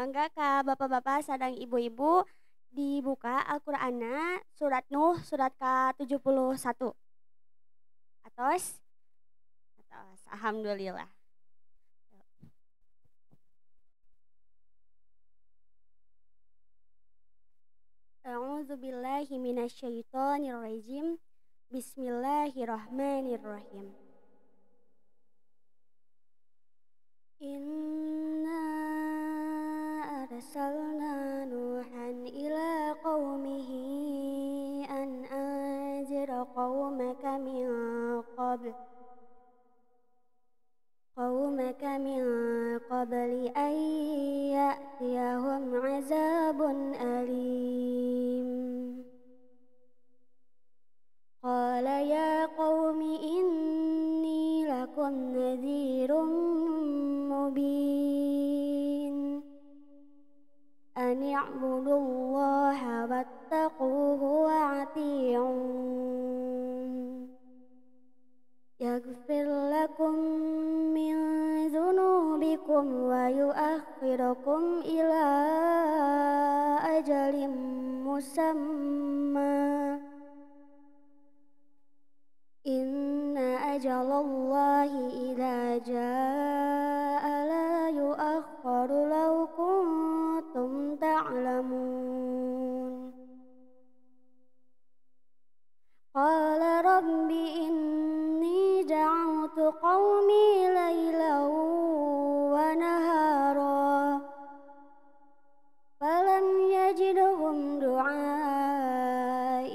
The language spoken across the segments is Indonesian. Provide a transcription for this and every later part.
Mangga ka bapak-bapak sadang ibu-ibu dibuka Al-Qur'anna surat Nuh surat ke-71. Atos? Atos. Alhamdulillah. A'udzu billahi minasyaitonir rajim. Bismillahirrahmanirrahim. Inna arsalna Nuhan ila qaumihi an anzir qaumaka min qabli an ya'tiyahum azabun alim. Qala ya qaumi inni lakum nadhirum mubin. An i'budullaha wattaquhu wa'ati'un. Yaghfir lakum min dhunubikum wa yu'akhirukum ila ajalin musamma. Inna ajalallahi idza jaa'a la yu'akhkharu law kuntum ta'lamun. Qala rabbi inni da'awtu qaumi laylan wa nahara falam yajidhum du'ai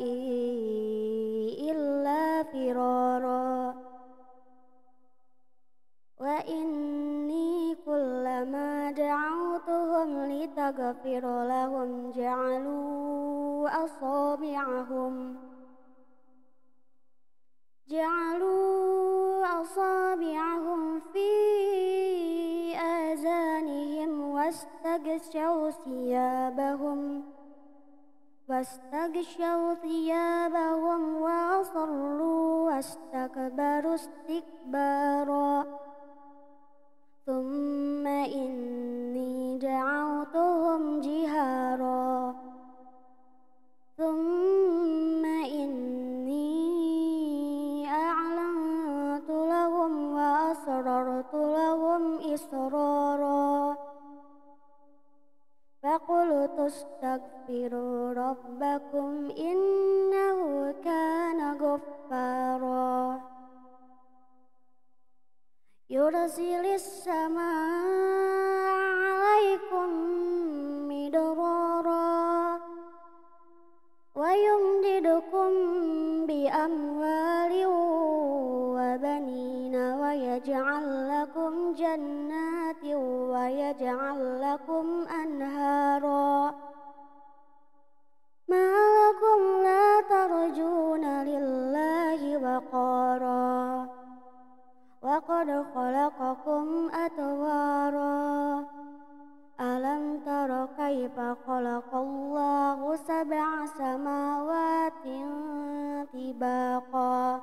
illa firara. Wa inni kullama da'awtuhum litaghfira lahum ja'alu asabi'ahum fi azanihim wastaghshaw thiyabahum wa asarru wastakbaru istikbara. Thumma inni da'awtuhum jihara. Thumma inni a'lantu lahum wa asrartu lahum israra. Faqultu astaghfiru rabbakum innahu kana ghaffara. Yursilis samaa'a 'alaikum midrara wa yumdidukum bi amwalin wa banina wa yaj'al lakum jannatin wa yaj'al lakum anhara. Ma lakum la tarjuna lillahi waqara wa qad khalaqakum atwara. Alam tara kaifa khalaqallahu sab'a samawatin tibaqa.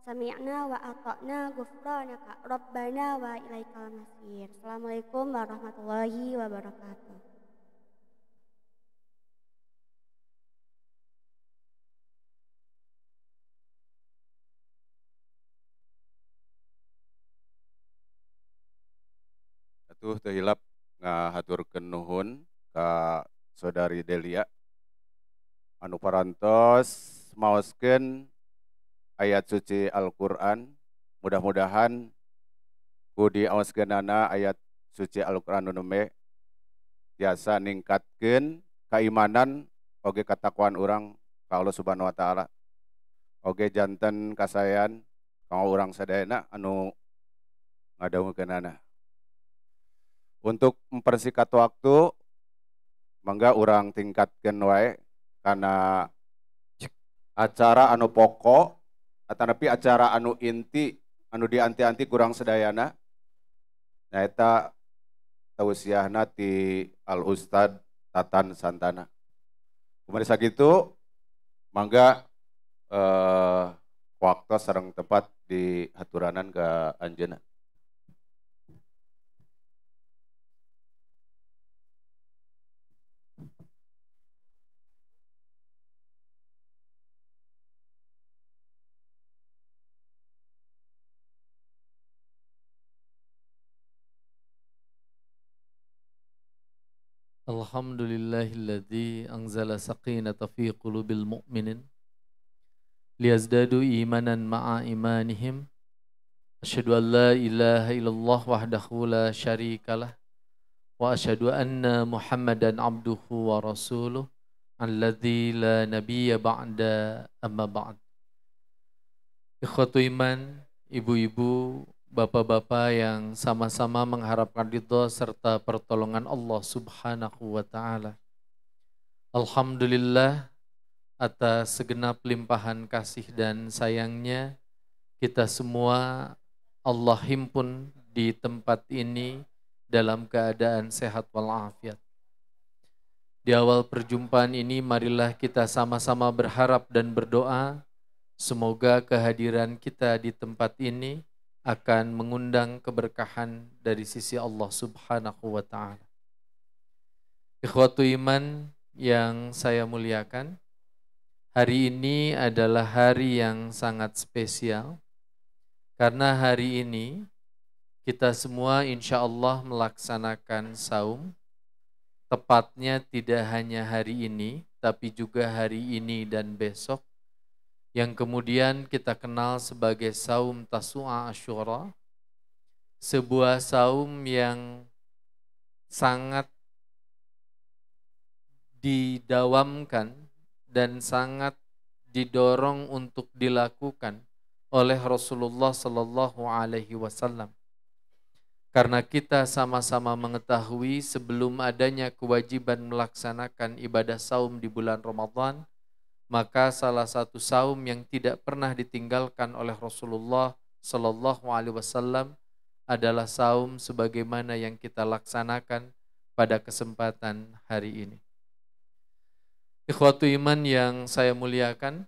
Sami'na wa ata'na ghufranaka rabbana wa ilaikal masir. Assalamualaikum warahmatullahi wabarakatuh. Atuh teu hilap ngahaturkeun nuhun ka saudari Delia anu parantos maoskeun ayat suci Al-Qur'an. Mudah-mudahan ku diaoskeunana ayat suci Al-Qur'an nu me biasa ningkatkeun keimanan oge katakwaan urang ka Allah Subhanahu wa taala. Oge janten kasayan ka urang sadayana anu ngadawukeunana. Untuk mempersingkat waktu, mangga urang tingkatkeun wae kana acara anu pokok atanapi acara anu inti anu dianti-anti kurang sedayana nyaeta tausiahna ti Al Ustad Tatan Santana. Kumaha sakitu mangga waktu sareng tepat di haturanan ke anjeunna. Alhamdulillahilladzi anzala sakinata fi qulubil mu'minin liyazdadu imanan ma'a imanihim. Asyhadu an la ilaha illallah wahdahu la syarikalah wa asyhadu anna Muhammadan abduhu wa rasuluh alladzi la nabiyya ba'da amma ba'd. Ikhwatu iman, ibu-ibu, bapak-bapak yang sama-sama mengharapkan ridha serta pertolongan Allah Subhanahu wa taala. Alhamdulillah atas segenap limpahan kasih dan sayangnya kita semua Allah himpun di tempat ini dalam keadaan sehat walafiat. Di awal perjumpaan ini marilah kita sama-sama berharap dan berdoa semoga kehadiran kita di tempat ini akan mengundang keberkahan dari sisi Allah Subhanahu wa taala. Ikhwatu iman yang saya muliakan, hari ini adalah hari yang sangat spesial karena hari ini kita semua insya Allah melaksanakan saum, tepatnya tidak hanya hari ini tapi juga hari ini dan besok, yang kemudian kita kenal sebagai saum Tasu'a Asyura, sebuah saum yang sangat didawamkan dan sangat didorong untuk dilakukan oleh Rasulullah Sallallahu Alaihi Wasallam. Karena kita sama-sama mengetahui sebelum adanya kewajiban melaksanakan ibadah saum di bulan Ramadan, maka salah satu saum yang tidak pernah ditinggalkan oleh Rasulullah Sallallahu Alaihi Wasallam adalah saum sebagaimana yang kita laksanakan pada kesempatan hari ini. Ikhwatu iman yang saya muliakan,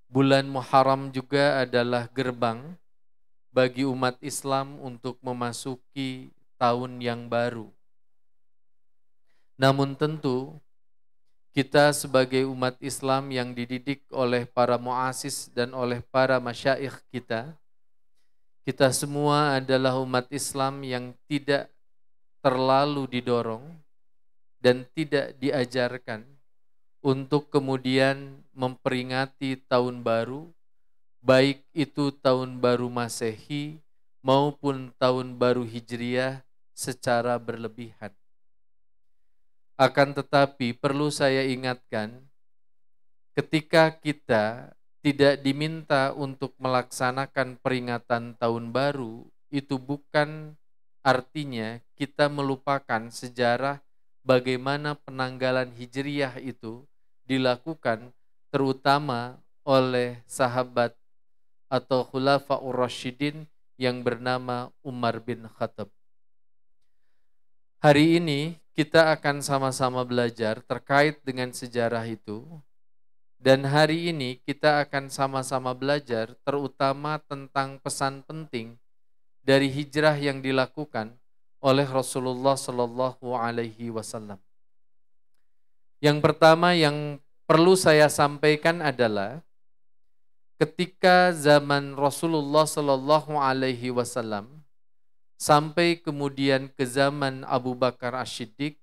bulan Muharram juga adalah gerbang bagi umat Islam untuk memasuki tahun yang baru. Namun tentu kita sebagai umat Islam yang dididik oleh para muassis dan oleh para masyaikh kita semua adalah umat Islam yang tidak terlalu didorong dan tidak diajarkan untuk kemudian memperingati tahun baru, baik itu tahun baru Masehi maupun tahun baru Hijriah secara berlebihan. Akan tetapi perlu saya ingatkan, ketika kita tidak diminta untuk melaksanakan peringatan tahun baru, itu bukan artinya kita melupakan sejarah bagaimana penanggalan Hijriah itu dilakukan terutama oleh sahabat atau Khulafaur Rasyidin yang bernama Umar bin Khattab. Hari ini kita akan sama-sama belajar terkait dengan sejarah itu, dan hari ini kita akan sama-sama belajar terutama tentang pesan penting dari hijrah yang dilakukan oleh Rasulullah Sallallahu Alaihi Wasallam. Yang pertama yang perlu saya sampaikan adalah ketika zaman Rasulullah Sallallahu Alaihi Wasallam sampai kemudian ke zaman Abu Bakar As-Siddiq,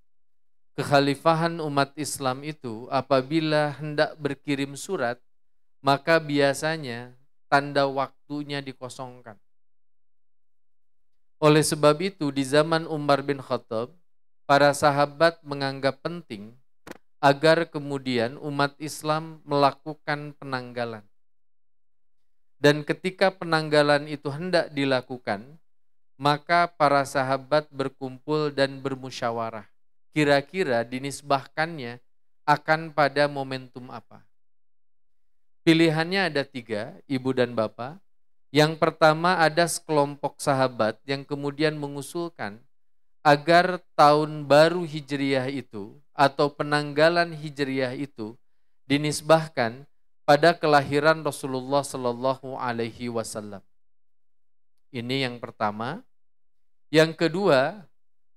kekhalifahan umat Islam itu apabila hendak berkirim surat, maka biasanya tanda waktunya dikosongkan. Oleh sebab itu di zaman Umar bin Khattab, para sahabat menganggap penting agar kemudian umat Islam melakukan penanggalan. Dan ketika penanggalan itu hendak dilakukan, maka para sahabat berkumpul dan bermusyawarah. Kira-kira dinisbahkannya akan pada momentum apa? Pilihannya ada 3, ibu dan bapak. Yang pertama ada sekelompok sahabat yang kemudian mengusulkan agar tahun baru Hijriah itu atau penanggalan Hijriah itu dinisbahkan pada kelahiran Rasulullah Sallallahu Alaihi Wasallam. Ini yang pertama. Yang kedua,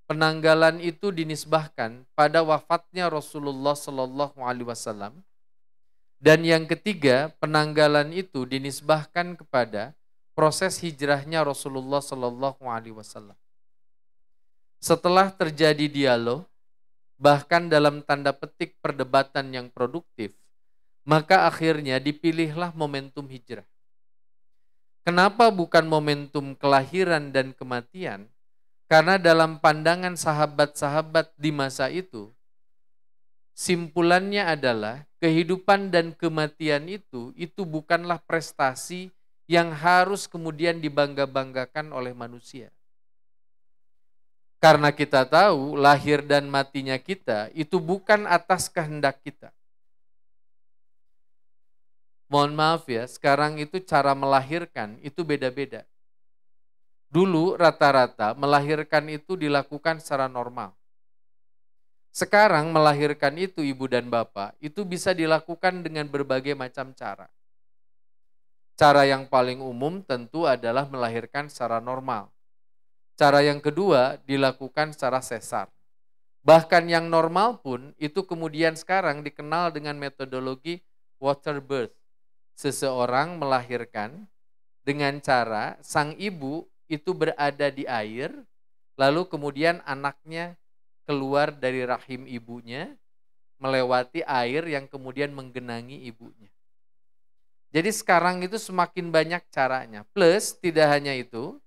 penanggalan itu dinisbahkan pada wafatnya Rasulullah Sallallahu Alaihi Wasallam. Dan yang ketiga, penanggalan itu dinisbahkan kepada proses hijrahnya Rasulullah Sallallahu Alaihi Wasallam. Setelah terjadi dialog, bahkan dalam tanda petik perdebatan yang produktif, maka akhirnya dipilihlah momentum hijrah. Kenapa bukan momentum kelahiran dan kematian? Karena dalam pandangan sahabat-sahabat di masa itu, simpulannya adalah kehidupan dan kematian itu bukanlah prestasi yang harus kemudian dibangga-banggakan oleh manusia. Karena kita tahu lahir dan matinya kita itu bukan atas kehendak kita. Mohon maaf ya, sekarang itu cara melahirkan itu beda-beda. Dulu rata-rata melahirkan itu dilakukan secara normal. Sekarang melahirkan itu ibu dan bapak itu bisa dilakukan dengan berbagai macam cara. Cara yang paling umum tentu adalah melahirkan secara normal. Cara yang kedua dilakukan secara sesar. Bahkan yang normal pun itu kemudian sekarang dikenal dengan metodologi water birth. Seseorang melahirkan dengan cara sang ibu itu berada di air, lalu kemudian anaknya keluar dari rahim ibunya, melewati air yang kemudian menggenangi ibunya. Jadi sekarang itu semakin banyak caranya. Plus tidak hanya itu,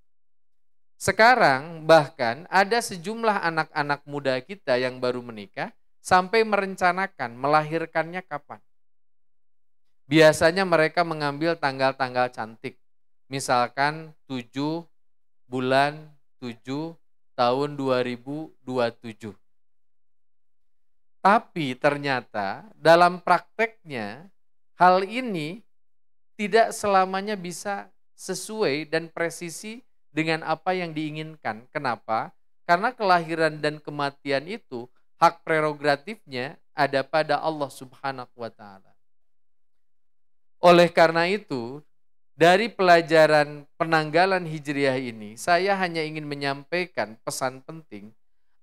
sekarang bahkan ada sejumlah anak-anak muda kita yang baru menikah sampai merencanakan melahirkannya kapan. Biasanya mereka mengambil tanggal-tanggal cantik. Misalkan 7 bulan 7 tahun 2027. Tapi ternyata dalam prakteknya hal ini tidak selamanya bisa sesuai dan presisi dengan apa yang diinginkan. Kenapa? Karena kelahiran dan kematian itu hak prerogatifnya ada pada Allah Subhanahu wa Ta'ala. Oleh karena itu, dari pelajaran penanggalan Hijriah ini, saya hanya ingin menyampaikan pesan penting.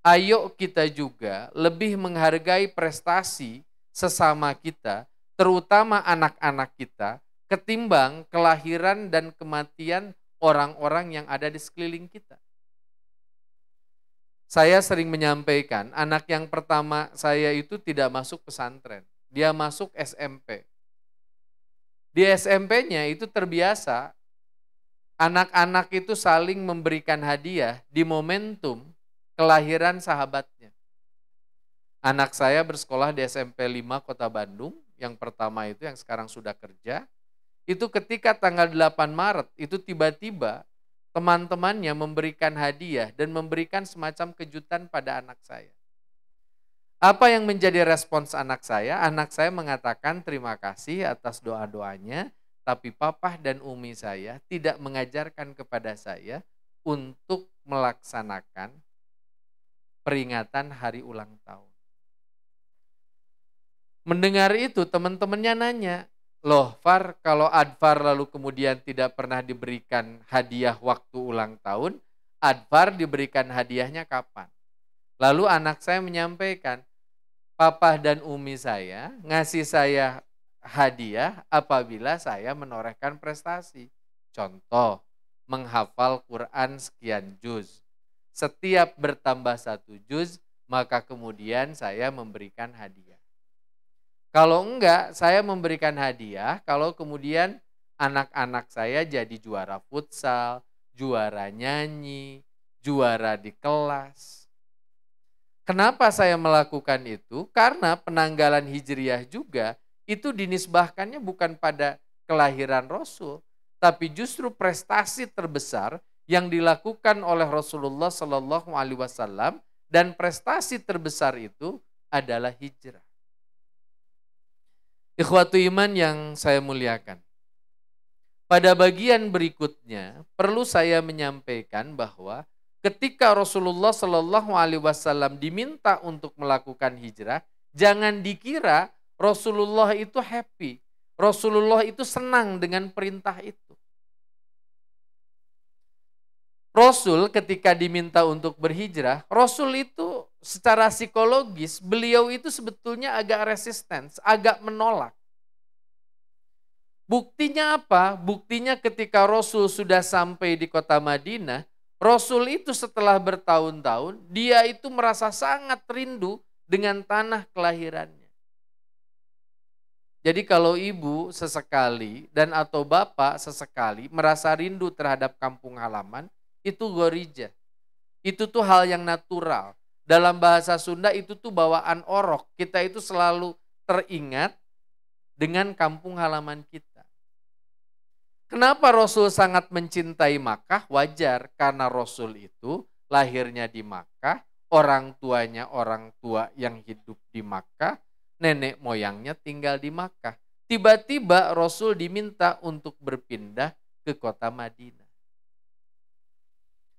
Ayo kita juga lebih menghargai prestasi sesama kita, terutama anak-anak kita, ketimbang kelahiran dan kematian orang-orang yang ada di sekeliling kita. Saya sering menyampaikan, anak yang pertama saya itu tidak masuk pesantren, dia masuk SMP. Di SMP-nya itu terbiasa anak-anak itu saling memberikan hadiah di momentum kelahiran sahabatnya. Anak saya bersekolah di SMP 5 Kota Bandung, yang pertama itu yang sekarang sudah kerja. Itu ketika tanggal 8 Maret itu tiba-tiba teman-temannya memberikan hadiah dan memberikan semacam kejutan pada anak saya. Apa yang menjadi respons anak saya? Anak saya mengatakan terima kasih atas doa-doanya, tapi papa dan umi saya tidak mengajarkan kepada saya untuk melaksanakan peringatan hari ulang tahun. Mendengar itu teman-temannya nanya, loh Far, kalau Adfar lalu kemudian tidak pernah diberikan hadiah waktu ulang tahun, Adfar diberikan hadiahnya kapan? Lalu anak saya menyampaikan, papa dan umi saya ngasih saya hadiah apabila saya menorehkan prestasi. Contoh, menghafal Quran sekian juz. Setiap bertambah 1 juz, maka kemudian saya memberikan hadiah. Kalau enggak, saya memberikan hadiah kalau kemudian anak-anak saya jadi juara futsal, juara nyanyi, juara di kelas. Kenapa saya melakukan itu? Karena penanggalan Hijriah juga itu dinisbahkannya bukan pada kelahiran Rasul, tapi justru prestasi terbesar yang dilakukan oleh Rasulullah Shallallahu Alaihi Wasallam, dan prestasi terbesar itu adalah hijrah. Ikhwatu iman yang saya muliakan. Pada bagian berikutnya perlu saya menyampaikan bahwa ketika Rasulullah Shallallahu Alaihi Wasallam diminta untuk melakukan hijrah, jangan dikira Rasulullah itu happy, Rasulullah itu senang dengan perintah itu. Rasul ketika diminta untuk berhijrah, Rasul itu secara psikologis beliau itu sebetulnya agak resisten, agak menolak. Buktinya apa? Buktinya ketika Rasul sudah sampai di kota Madinah, Rasul itu setelah bertahun-tahun, dia itu merasa sangat rindu dengan tanah kelahirannya. Jadi kalau ibu sesekali dan atau bapak sesekali merasa rindu terhadap kampung halaman, itu gorija. Itu tuh hal yang natural. Dalam bahasa Sunda itu tuh bawaan orok. Kita itu selalu teringat dengan kampung halaman kita. Kenapa Rasul sangat mencintai Makkah? Wajar, karena Rasul itu lahirnya di Makkah, orang tuanya orang tua yang hidup di Makkah, nenek moyangnya tinggal di Makkah. Tiba-tiba Rasul diminta untuk berpindah ke kota Madinah.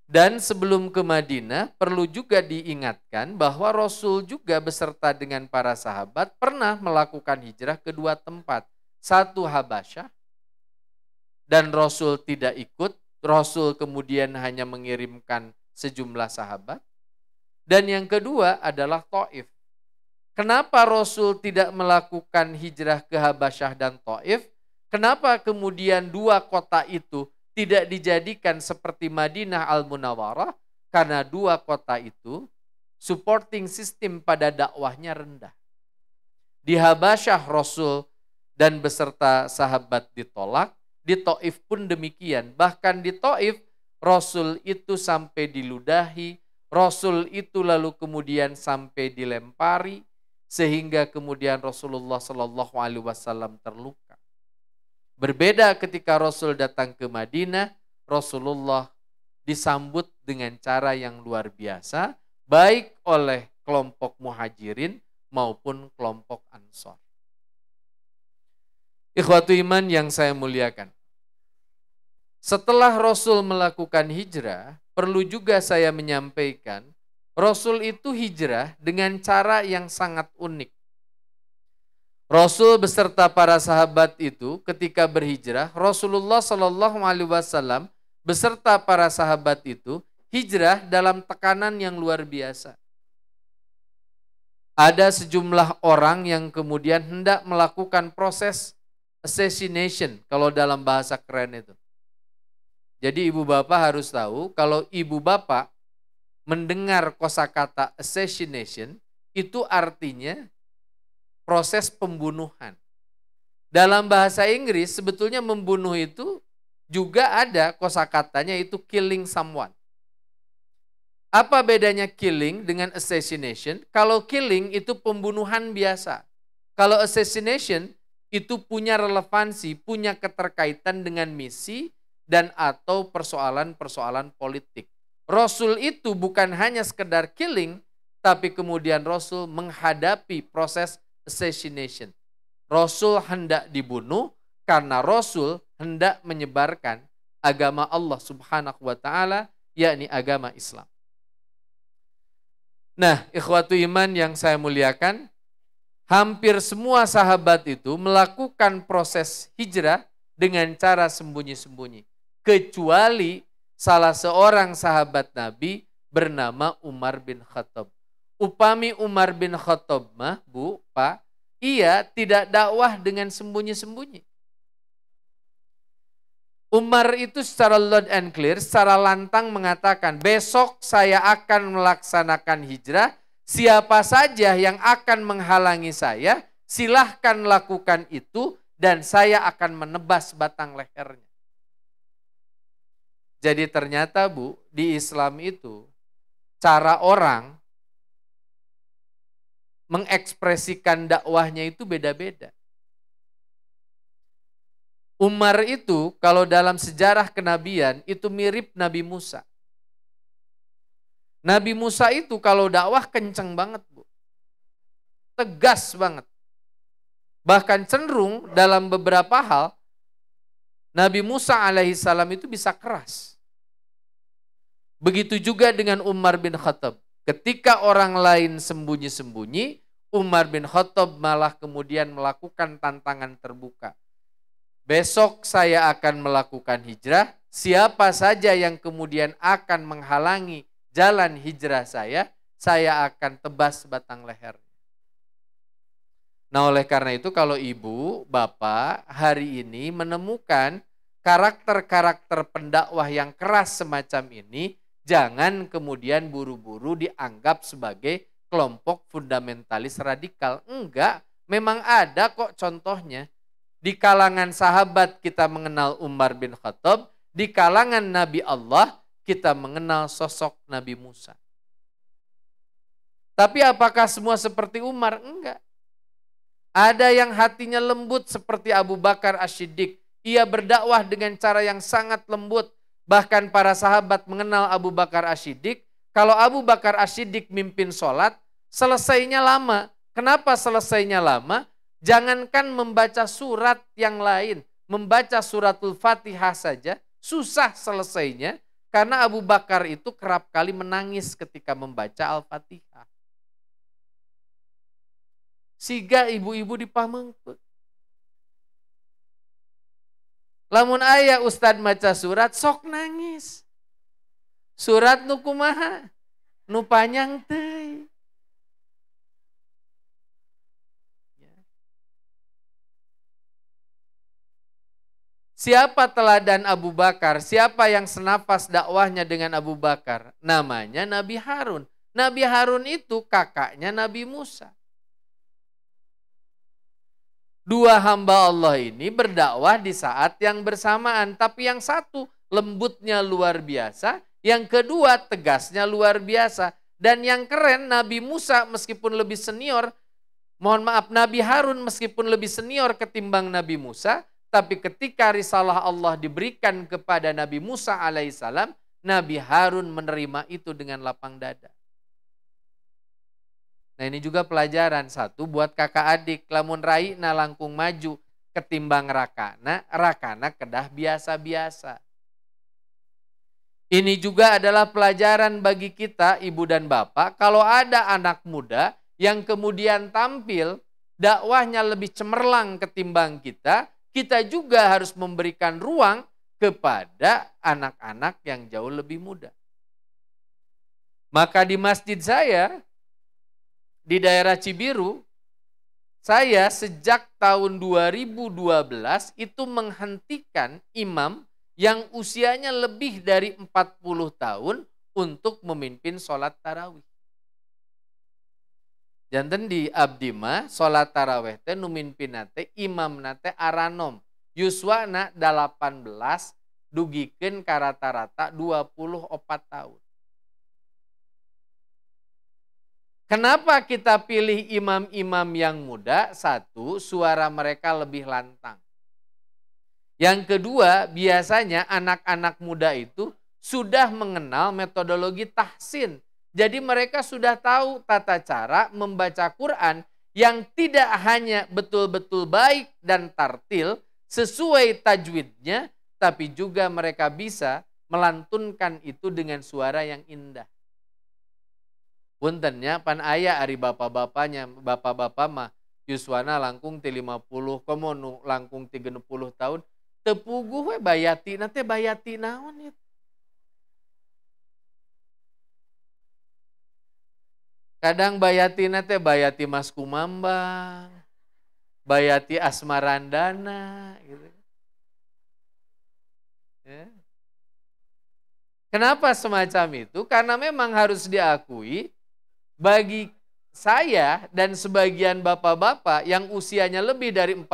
Dan sebelum ke Madinah, perlu juga diingatkan bahwa Rasul juga beserta dengan para sahabat pernah melakukan hijrah ke dua tempat. Satu Habasyah, dan Rasul tidak ikut. Rasul kemudian hanya mengirimkan sejumlah sahabat. Dan yang kedua adalah Taif. Kenapa Rasul tidak melakukan hijrah ke Habasyah dan Taif? Kenapa kemudian dua kota itu tidak dijadikan seperti Madinah Al-Munawwarah? Karena dua kota itu supporting system pada dakwahnya rendah. Di Habasyah Rasul dan beserta sahabat ditolak, di Taif pun demikian. Bahkan di Taif Rasul itu sampai diludahi, Rasul itu lalu kemudian sampai dilempari, sehingga kemudian Rasulullah SAW terluka. Berbeda ketika Rasul datang ke Madinah, Rasulullah disambut dengan cara yang luar biasa, baik oleh kelompok muhajirin maupun kelompok ansor. Ikhwatu iman yang saya muliakan. Setelah Rasul melakukan hijrah, perlu juga saya menyampaikan, Rasul itu hijrah dengan cara yang sangat unik. Rasul beserta para sahabat itu ketika berhijrah, Rasulullah SAW beserta para sahabat itu hijrah dalam tekanan yang luar biasa. Ada sejumlah orang yang kemudian hendak melakukan proses assassination, kalau dalam bahasa keren itu. Jadi ibu bapak harus tahu, kalau ibu bapak mendengar kosakata assassination, itu artinya proses pembunuhan. Dalam bahasa Inggris sebetulnya membunuh itu juga ada kosakatanya, itu killing someone. Apa bedanya killing dengan assassination? Kalau killing itu pembunuhan biasa. Kalau assassination itu punya relevansi, punya keterkaitan dengan misi dan atau persoalan-persoalan politik. Rasul itu bukan hanya sekedar killing, tapi kemudian Rasul menghadapi proses assassination. Rasul hendak dibunuh karena Rasul hendak menyebarkan agama Allah Subhanahu wa taala, yakni agama Islam. Nah, ikhwatu iman yang saya muliakan, hampir semua sahabat itu melakukan proses hijrah dengan cara sembunyi-sembunyi, kecuali salah seorang sahabat Nabi bernama Umar bin Khattab. Upami Umar bin Khattab mah, Bu, Pak, ia tidak dakwah dengan sembunyi-sembunyi. Umar itu secara loud and clear, secara lantang mengatakan, besok saya akan melaksanakan hijrah, siapa saja yang akan menghalangi saya, silahkan lakukan itu dan saya akan menebas batang lehernya. Jadi ternyata Bu, di Islam itu cara orang mengekspresikan dakwahnya itu beda-beda. Umar itu kalau dalam sejarah kenabian itu mirip Nabi Musa. Nabi Musa itu kalau dakwah kenceng banget, Bu. Tegas banget. Bahkan cenderung dalam beberapa hal Nabi Musa alaihissalam itu bisa keras. Begitu juga dengan Umar bin Khattab. Ketika orang lain sembunyi-sembunyi, Umar bin Khattab malah kemudian melakukan tantangan terbuka. Besok saya akan melakukan hijrah, siapa saja yang kemudian akan menghalangi jalan hijrah saya akan tebas batang leher. Nah, oleh karena itu kalau ibu, bapak hari ini menemukan karakter-karakter pendakwah yang keras semacam ini, jangan kemudian buru-buru dianggap sebagai kelompok fundamentalis radikal. Enggak, memang ada kok contohnya. Di kalangan sahabat kita mengenal Umar bin Khattab, di kalangan Nabi Allah kita mengenal sosok Nabi Musa. Tapi apakah semua seperti Umar? Enggak. Ada yang hatinya lembut seperti Abu Bakar As-Siddiq. Ia berdakwah dengan cara yang sangat lembut. Bahkan para sahabat mengenal Abu Bakar As-Siddiq. Kalau Abu Bakar As-Siddiq mimpin sholat, selesainya lama. Kenapa selesainya lama? Jangankan membaca surat yang lain. Membaca suratul Fatihah saja, susah selesainya. Karena Abu Bakar itu kerap kali menangis ketika membaca Al-Fatihah. Siga ibu-ibu dipamengkeut. Lamun aya ustad maca surat sok nangis. Surat nu kumaha? Nu panjang teh. Siapa teladan Abu Bakar? Siapa yang senafas dakwahnya dengan Abu Bakar? Namanya Nabi Harun. Nabi Harun itu kakaknya Nabi Musa. Dua hamba Allah ini berdakwah di saat yang bersamaan. Tapi yang satu lembutnya luar biasa. Yang kedua tegasnya luar biasa. Dan yang keren Nabi Musa meskipun lebih senior. Mohon maaf, Nabi Harun meskipun lebih senior ketimbang Nabi Musa. Tapi ketika risalah Allah diberikan kepada Nabi Musa alaihissalam. Nabi Harun menerima itu dengan lapang dada. Nah ini juga pelajaran satu buat kakak adik. Lamun raina langkung maju ketimbang rakana, rakana kedah biasa-biasa. Ini juga adalah pelajaran bagi kita ibu dan bapak. Kalau ada anak muda yang kemudian tampil dakwahnya lebih cemerlang ketimbang kita, kita juga harus memberikan ruang kepada anak-anak yang jauh lebih muda. Maka di masjid saya, di daerah Cibiru, saya sejak tahun 2012 itu menghentikan imam yang usianya lebih dari 40 tahun untuk memimpin sholat tarawih. Janten di abdi mah sholat tarawih teh nu mimpinate imam nate aranom. Yuswana 18 dugikeun ka rata-rata 24 tahun. Kenapa kita pilih imam-imam yang muda? Satu, suara mereka lebih lantang. Yang kedua, biasanya anak-anak muda itu sudah mengenal metodologi tahsin. Jadi mereka sudah tahu tata cara membaca Quran yang tidak hanya betul-betul baik dan tartil sesuai tajwidnya, tapi juga mereka bisa melantunkan itu dengan suara yang indah. Puntennya pan aya ari bapak-bapaknya, bapak-bapak mah yuswana langkung ti 50 komo nu langkung 30 tahun tepuguh we bayati nanti bayati naon itu. Kadang bayati nanti bayati Mas Kumambang, bayati Asmarandana gitu. Ya. Kenapa semacam itu? Karena memang harus diakui bagi saya dan sebagian bapak-bapak yang usianya lebih dari 40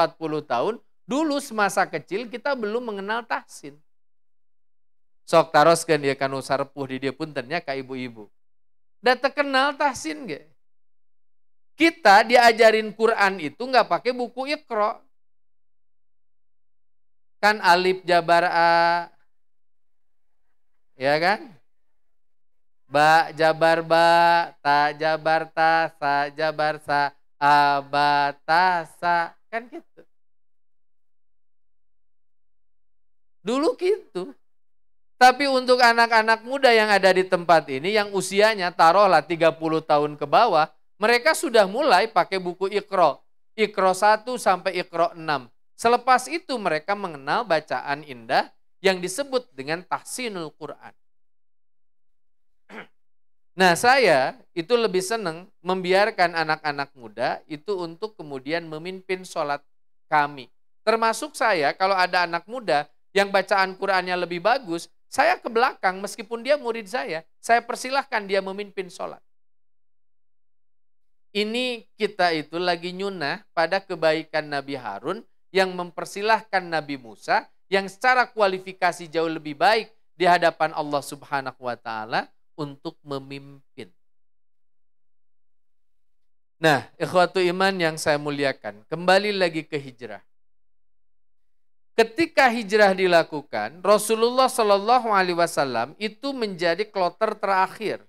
tahun, dulu semasa kecil kita belum mengenal tahsin. Sok taroskeun dia kanu sarpuh di dia puntennya ka ibu-ibu. Da terkenal tahsin ge. Kita diajarin Quran itu nggak pakai buku Iqra. Kan alif jabar a, ya kan? Ba jabar ba, ta jabar ta, sa jabar sa, abatasa. Kan gitu. Dulu gitu. Tapi untuk anak-anak muda yang ada di tempat ini, yang usianya taruhlah 30 tahun ke bawah, mereka sudah mulai pakai buku Iqra. Iqra 1 sampai Iqra 6. Selepas itu mereka mengenal bacaan indah yang disebut dengan tahsinul Quran. Nah saya itu lebih senang membiarkan anak-anak muda itu untuk kemudian memimpin sholat kami. Termasuk saya kalau ada anak muda yang bacaan Qurannya lebih bagus, saya ke belakang meskipun dia murid saya persilahkan dia memimpin sholat. Ini kita itu lagi nyunah pada kebaikan Nabi Harun yang mempersilahkan Nabi Musa yang secara kualifikasi jauh lebih baik di hadapan Allah Subhanahu wa taala untuk memimpin. Nah, ikhwatu iman yang saya muliakan, kembali lagi ke hijrah. Ketika hijrah dilakukan, Rasulullah Shallallahu Alaihi Wasallam itu menjadi kloter terakhir.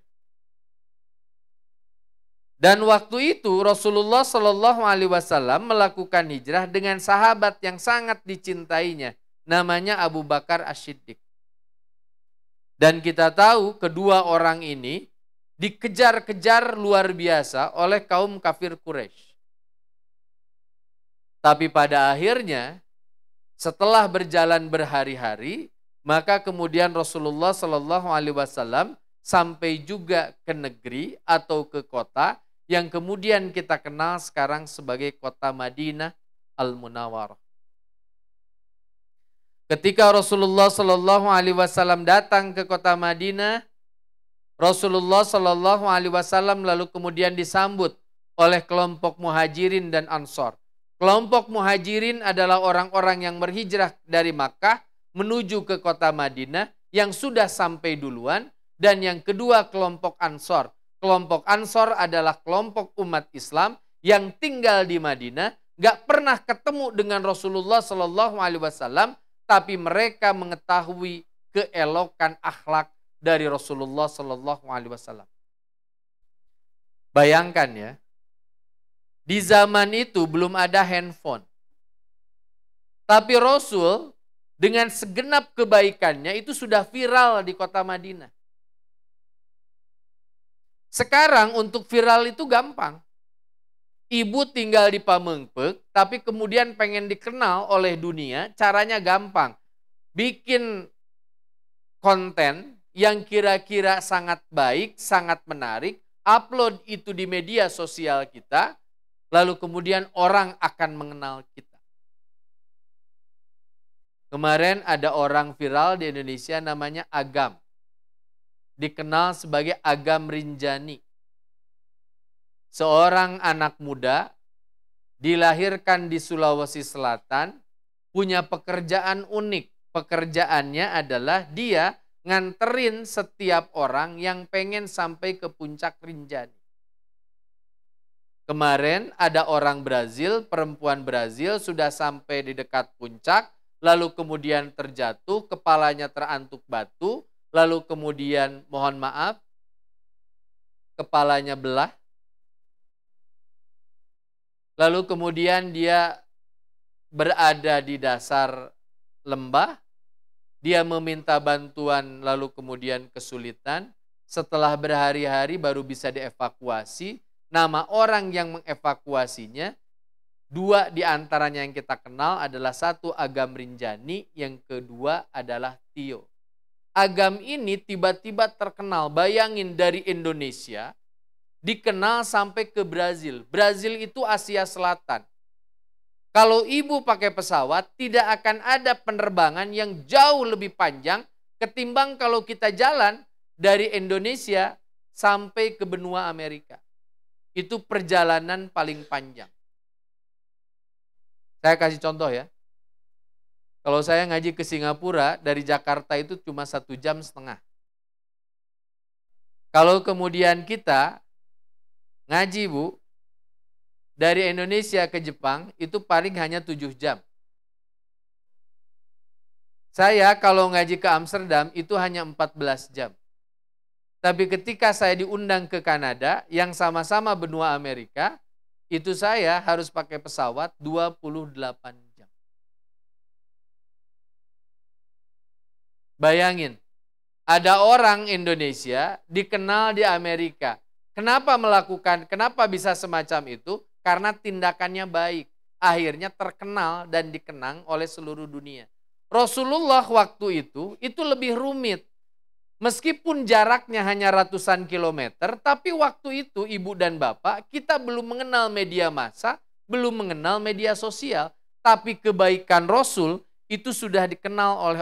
Dan waktu itu Rasulullah Shallallahu Alaihi Wasallam melakukan hijrah dengan sahabat yang sangat dicintainya, namanya Abu Bakar As-Siddiq. Dan kita tahu kedua orang ini dikejar-kejar luar biasa oleh kaum kafir Quraisy. Tapi pada akhirnya setelah berjalan berhari-hari, maka kemudian Rasulullah Shallallahu Alaihi Wasallam sampai juga ke negeri atau ke kota yang kemudian kita kenal sekarang sebagai kota Madinah Al-Munawwarah. Ketika Rasulullah Shallallahu Alaihi Wasallam datang ke kota Madinah, Rasulullah Shallallahu Alaihi Wasallam lalu kemudian disambut oleh kelompok muhajirin dan ansor. Kelompok muhajirin adalah orang-orang yang berhijrah dari Makkah menuju ke kota Madinah yang sudah sampai duluan. Dan yang kedua kelompok ansor. Kelompok ansor adalah kelompok umat Islam yang tinggal di Madinah, gak pernah ketemu dengan Rasulullah Shallallahu Alaihi Wasallam, tapi mereka mengetahui keelokan akhlak dari Rasulullah Shallallahu Alaihi Wasallam. Bayangkan ya, di zaman itu belum ada handphone. Tapi Rasul dengan segenap kebaikannya itu sudah viral di kota Madinah. Sekarang untuk viral itu gampang. Ibu tinggal di Pamengpeuk, tapi kemudian pengen dikenal oleh dunia, caranya gampang. Bikin konten yang kira-kira sangat baik, sangat menarik, upload itu di media sosial kita, lalu kemudian orang akan mengenal kita. Kemarin ada orang viral di Indonesia namanya Agam. Dikenal sebagai Agam Rinjani. Seorang anak muda dilahirkan di Sulawesi Selatan, punya pekerjaan unik. Pekerjaannya adalah dia nganterin setiap orang yang pengen sampai ke puncak Rinjani. Kemarin ada orang Brazil, perempuan Brazil sudah sampai di dekat puncak, lalu kemudian terjatuh, kepalanya terantuk batu, lalu kemudian mohon maaf, kepalanya belah. Lalu kemudian dia berada di dasar lembah, dia meminta bantuan lalu kemudian kesulitan. Setelah berhari-hari baru bisa dievakuasi. Nama orang yang mengevakuasinya, dua di antaranya yang kita kenal adalah satu Agam Rinjani, yang kedua adalah Tio. Agam ini tiba-tiba terkenal, bayangin dari Indonesia, dikenal sampai ke Brazil. Brazil itu Asia Selatan. Kalau ibu pakai pesawat, tidak akan ada penerbangan yang jauh lebih panjang ketimbang kalau kita jalan dari Indonesia sampai ke benua Amerika. Itu perjalanan paling panjang. Saya kasih contoh ya. Kalau saya ngaji ke Singapura, dari Jakarta itu cuma 1,5 jam. Kalau kemudian kita ngaji Bu, dari Indonesia ke Jepang itu paling hanya 7 jam. Saya kalau ngaji ke Amsterdam itu hanya 14 jam. Tapi ketika saya diundang ke Kanada yang sama-sama benua Amerika, itu saya harus pakai pesawat 28 jam. Bayangin, ada orang Indonesia dikenal di Amerika. Kenapa bisa semacam itu? Karena tindakannya baik. Akhirnya terkenal dan dikenang oleh seluruh dunia. Rasulullah waktu itu lebih rumit. Meskipun jaraknya hanya ratusan kilometer, tapi waktu itu ibu dan bapak kita belum mengenal media massa, belum mengenal media sosial. Tapi kebaikan Rasul itu sudah dikenal oleh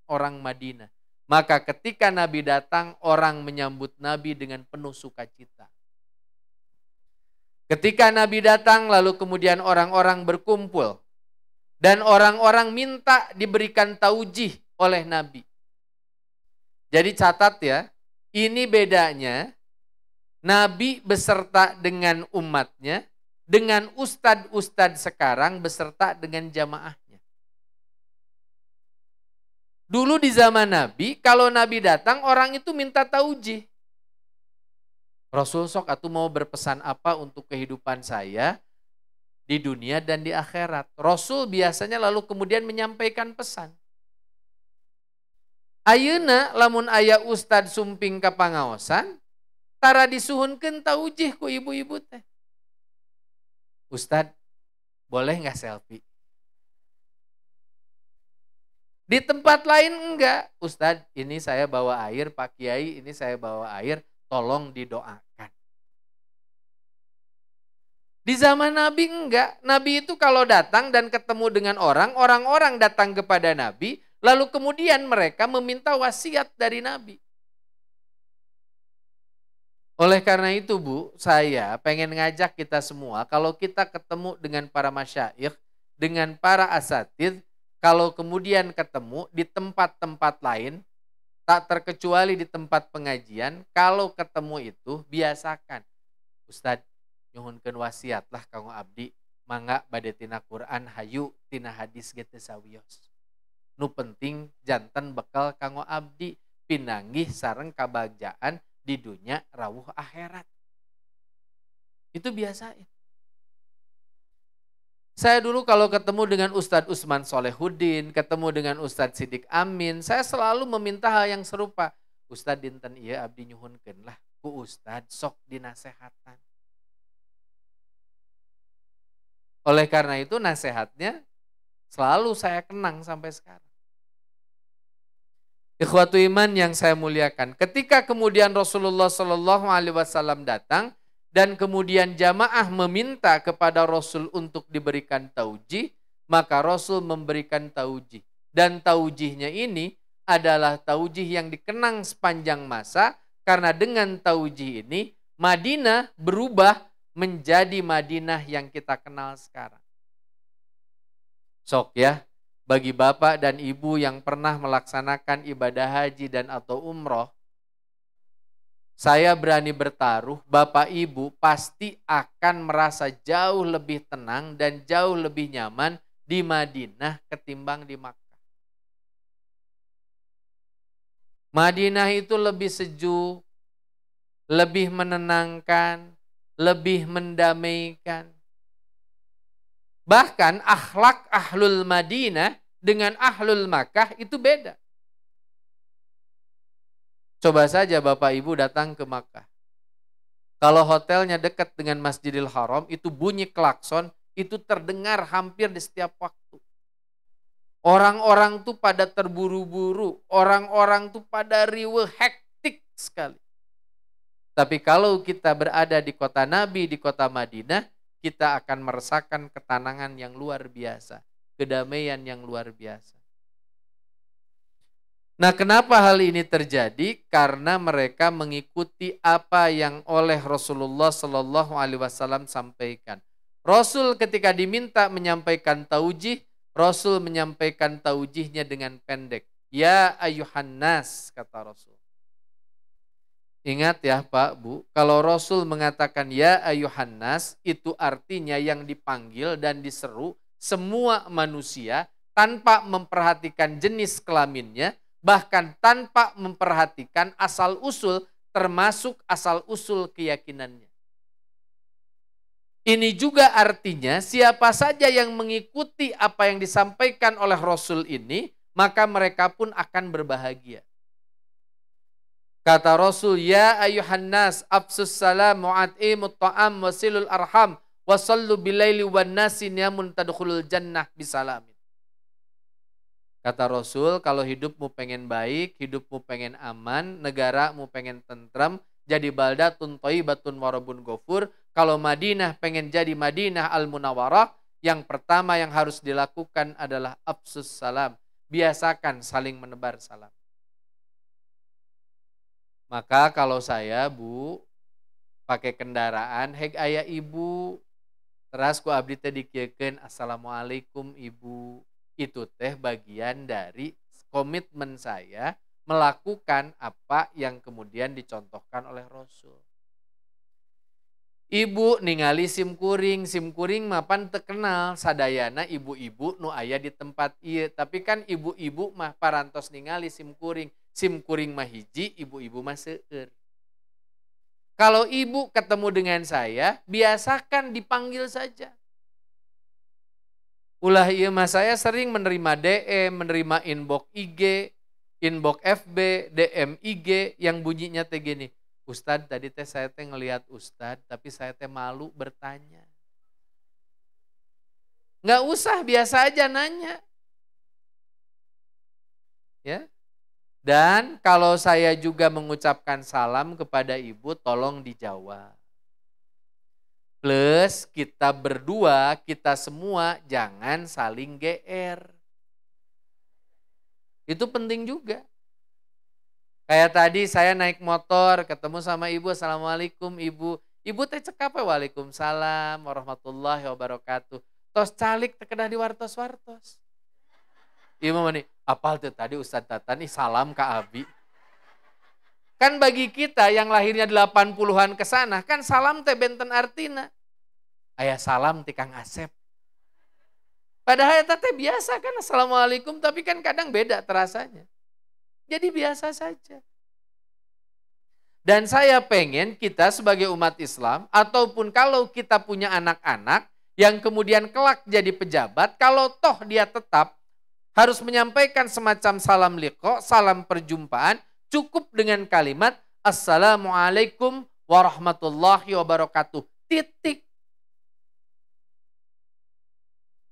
orang Madinah. Maka ketika Nabi datang, orang menyambut Nabi dengan penuh sukacita. Ketika Nabi datang, lalu kemudian orang-orang berkumpul. Dan orang-orang minta diberikan taujih oleh Nabi. Jadi catat ya, ini bedanya Nabi beserta dengan umatnya, dengan ustadz-ustadz sekarang beserta dengan jamaahnya. Dulu di zaman Nabi, kalau Nabi datang, orang itu minta taujih. Rasul sok atuh mau berpesan apa untuk kehidupan saya di dunia dan di akhirat. Rasul biasanya lalu kemudian menyampaikan pesan. Ayeuna lamun aya ustad sumping ka pangaosan, tara disuhunkeun taujih ku ibu-ibu teh. Ustad, boleh nggak selfie? Di tempat lain enggak. Ustad, ini saya bawa air, Pak Kiai, ini saya bawa air, tolong didoakan. Di zaman Nabi enggak. Nabi itu kalau datang dan ketemu dengan orang-orang datang kepada Nabi, lalu kemudian mereka meminta wasiat dari Nabi. Oleh karena itu Bu, saya pengen ngajak kita semua, kalau kita ketemu dengan para masyayikh, dengan para asatidz, kalau kemudian ketemu di tempat-tempat lain, tak terkecuali di tempat pengajian, kalau ketemu itu biasakan. Ustadz, nyuhunkeun wasiat lah kanggo abdi, mangga bade tina Quran hayu tina hadis ge teu sawios. Nu penting janten bekal kanggo abdi pinanggih sareng kabagjaan di dunia rawuh akhirat. Itu biasain. Saya dulu kalau ketemu dengan Ustadz Usman Solehuddin, ketemu dengan Ustadz Siddiq Amin, saya selalu meminta hal yang serupa. Ustadz dinten ieu abdi nyuhunkeun lah ku Ustadz sok dinasehatan. Oleh karena itu nasihatnya selalu saya kenang sampai sekarang. Ikhwatu iman yang saya muliakan, ketika kemudian Rasulullah SAW datang dan kemudian jamaah meminta kepada Rasul untuk diberikan taujih, maka Rasul memberikan taujih. Dan taujihnya ini adalah taujih yang dikenang sepanjang masa, karena dengan taujih ini Madinah berubah menjadi Madinah yang kita kenal sekarang. Sok ya, bagi bapak dan ibu yang pernah melaksanakan ibadah haji dan atau umroh, saya berani bertaruh, bapak ibu pasti akan merasa jauh lebih tenang dan jauh lebih nyaman di Madinah ketimbang di Makkah. Madinah itu lebih sejuk, lebih menenangkan, lebih mendamaikan. Bahkan akhlak ahlul Madinah dengan ahlul Makkah itu beda. Coba saja Bapak Ibu datang ke Makkah. Kalau hotelnya dekat dengan Masjidil Haram, itu bunyi klakson, itu terdengar hampir di setiap waktu. Orang-orang tuh pada terburu-buru, orang-orang tuh pada riweuh, hektik sekali. Tapi kalau kita berada di kota Nabi, di kota Madinah, kita akan merasakan ketenangan yang luar biasa, kedamaian yang luar biasa. Nah, kenapa hal ini terjadi? Karena mereka mengikuti apa yang oleh Rasulullah SAW sampaikan. Rasul ketika diminta menyampaikan taujih, Rasul menyampaikan taujihnya dengan pendek. Ya ayuhan nas, kata Rasul. Ingat ya Pak, Bu, kalau Rasul mengatakan ya ayuhan nas, itu artinya yang dipanggil dan diseru semua manusia tanpa memperhatikan jenis kelaminnya, bahkan tanpa memperhatikan asal-usul termasuk asal-usul keyakinannya. Ini juga artinya siapa saja yang mengikuti apa yang disampaikan oleh Rasul ini, maka mereka pun akan berbahagia. Kata Rasul, ya ayuhan nas, absus salam, mu'at'imut ta'am, wasilul arham, wasallu bilaili wan nasi niyamun tadkhulul jannah bisalamin. Kata Rasul, kalau hidupmu pengen baik, hidupmu pengen aman, negaramu pengen tentram, jadi baldatun thayyibatun warabun ghafur. Kalau Madinah pengen jadi Madinah al-Munawwarah, yang pertama yang harus dilakukan adalah absus salam. Biasakan saling menebar salam. Maka kalau saya, Bu, pakai kendaraan, heg aya ibu, teras ku abdi teh dikiekeun assalamualaikum ibu. Itu teh bagian dari komitmen saya melakukan apa yang kemudian dicontohkan oleh Rasul. Ibu ningali simkuring mapan terkenal sadayana ibu-ibu nu aya di tempat ieu, tapi kan ibu-ibu mah parantos ningali simkuring mah hiji, ibu-ibu mah seueur. Kalau ibu ketemu dengan saya, biasakan dipanggil saja. Ulah ieu mah saya sering menerima DM, menerima inbox IG, inbox FB, DM IG yang bunyinya teh gini. Ustadz tadi teh saya teh ngelihat Ustadz tapi saya teh malu bertanya. Nggak usah, biasa aja nanya. Ya. Dan kalau saya juga mengucapkan salam kepada ibu tolong dijawab. Plus kita berdua, kita semua jangan saling GR. Itu penting juga. Kayak tadi saya naik motor, ketemu sama ibu, assalamualaikum ibu. Ibu teh cekap we, waalaikumsalam warahmatullahi wabarakatuh. Tos calik teh kedah diwartos-wartos. Ibu mani, apal tuh tadi Ustadz Tatan nih salam ke Abi. Kan bagi kita yang lahirnya 80-an ke sana, kan salam teh benten artina. Aya salam ti Kang Asep. Padahal eta teh biasa kan assalamualaikum, tapi kan kadang beda terasanya. Jadi biasa saja. Dan saya pengen kita sebagai umat Islam, ataupun kalau kita punya anak-anak yang kemudian kelak jadi pejabat, kalau toh dia tetap harus menyampaikan semacam salam liqa, salam perjumpaan, cukup dengan kalimat Assalamualaikum warahmatullahi wabarakatuh. Titik.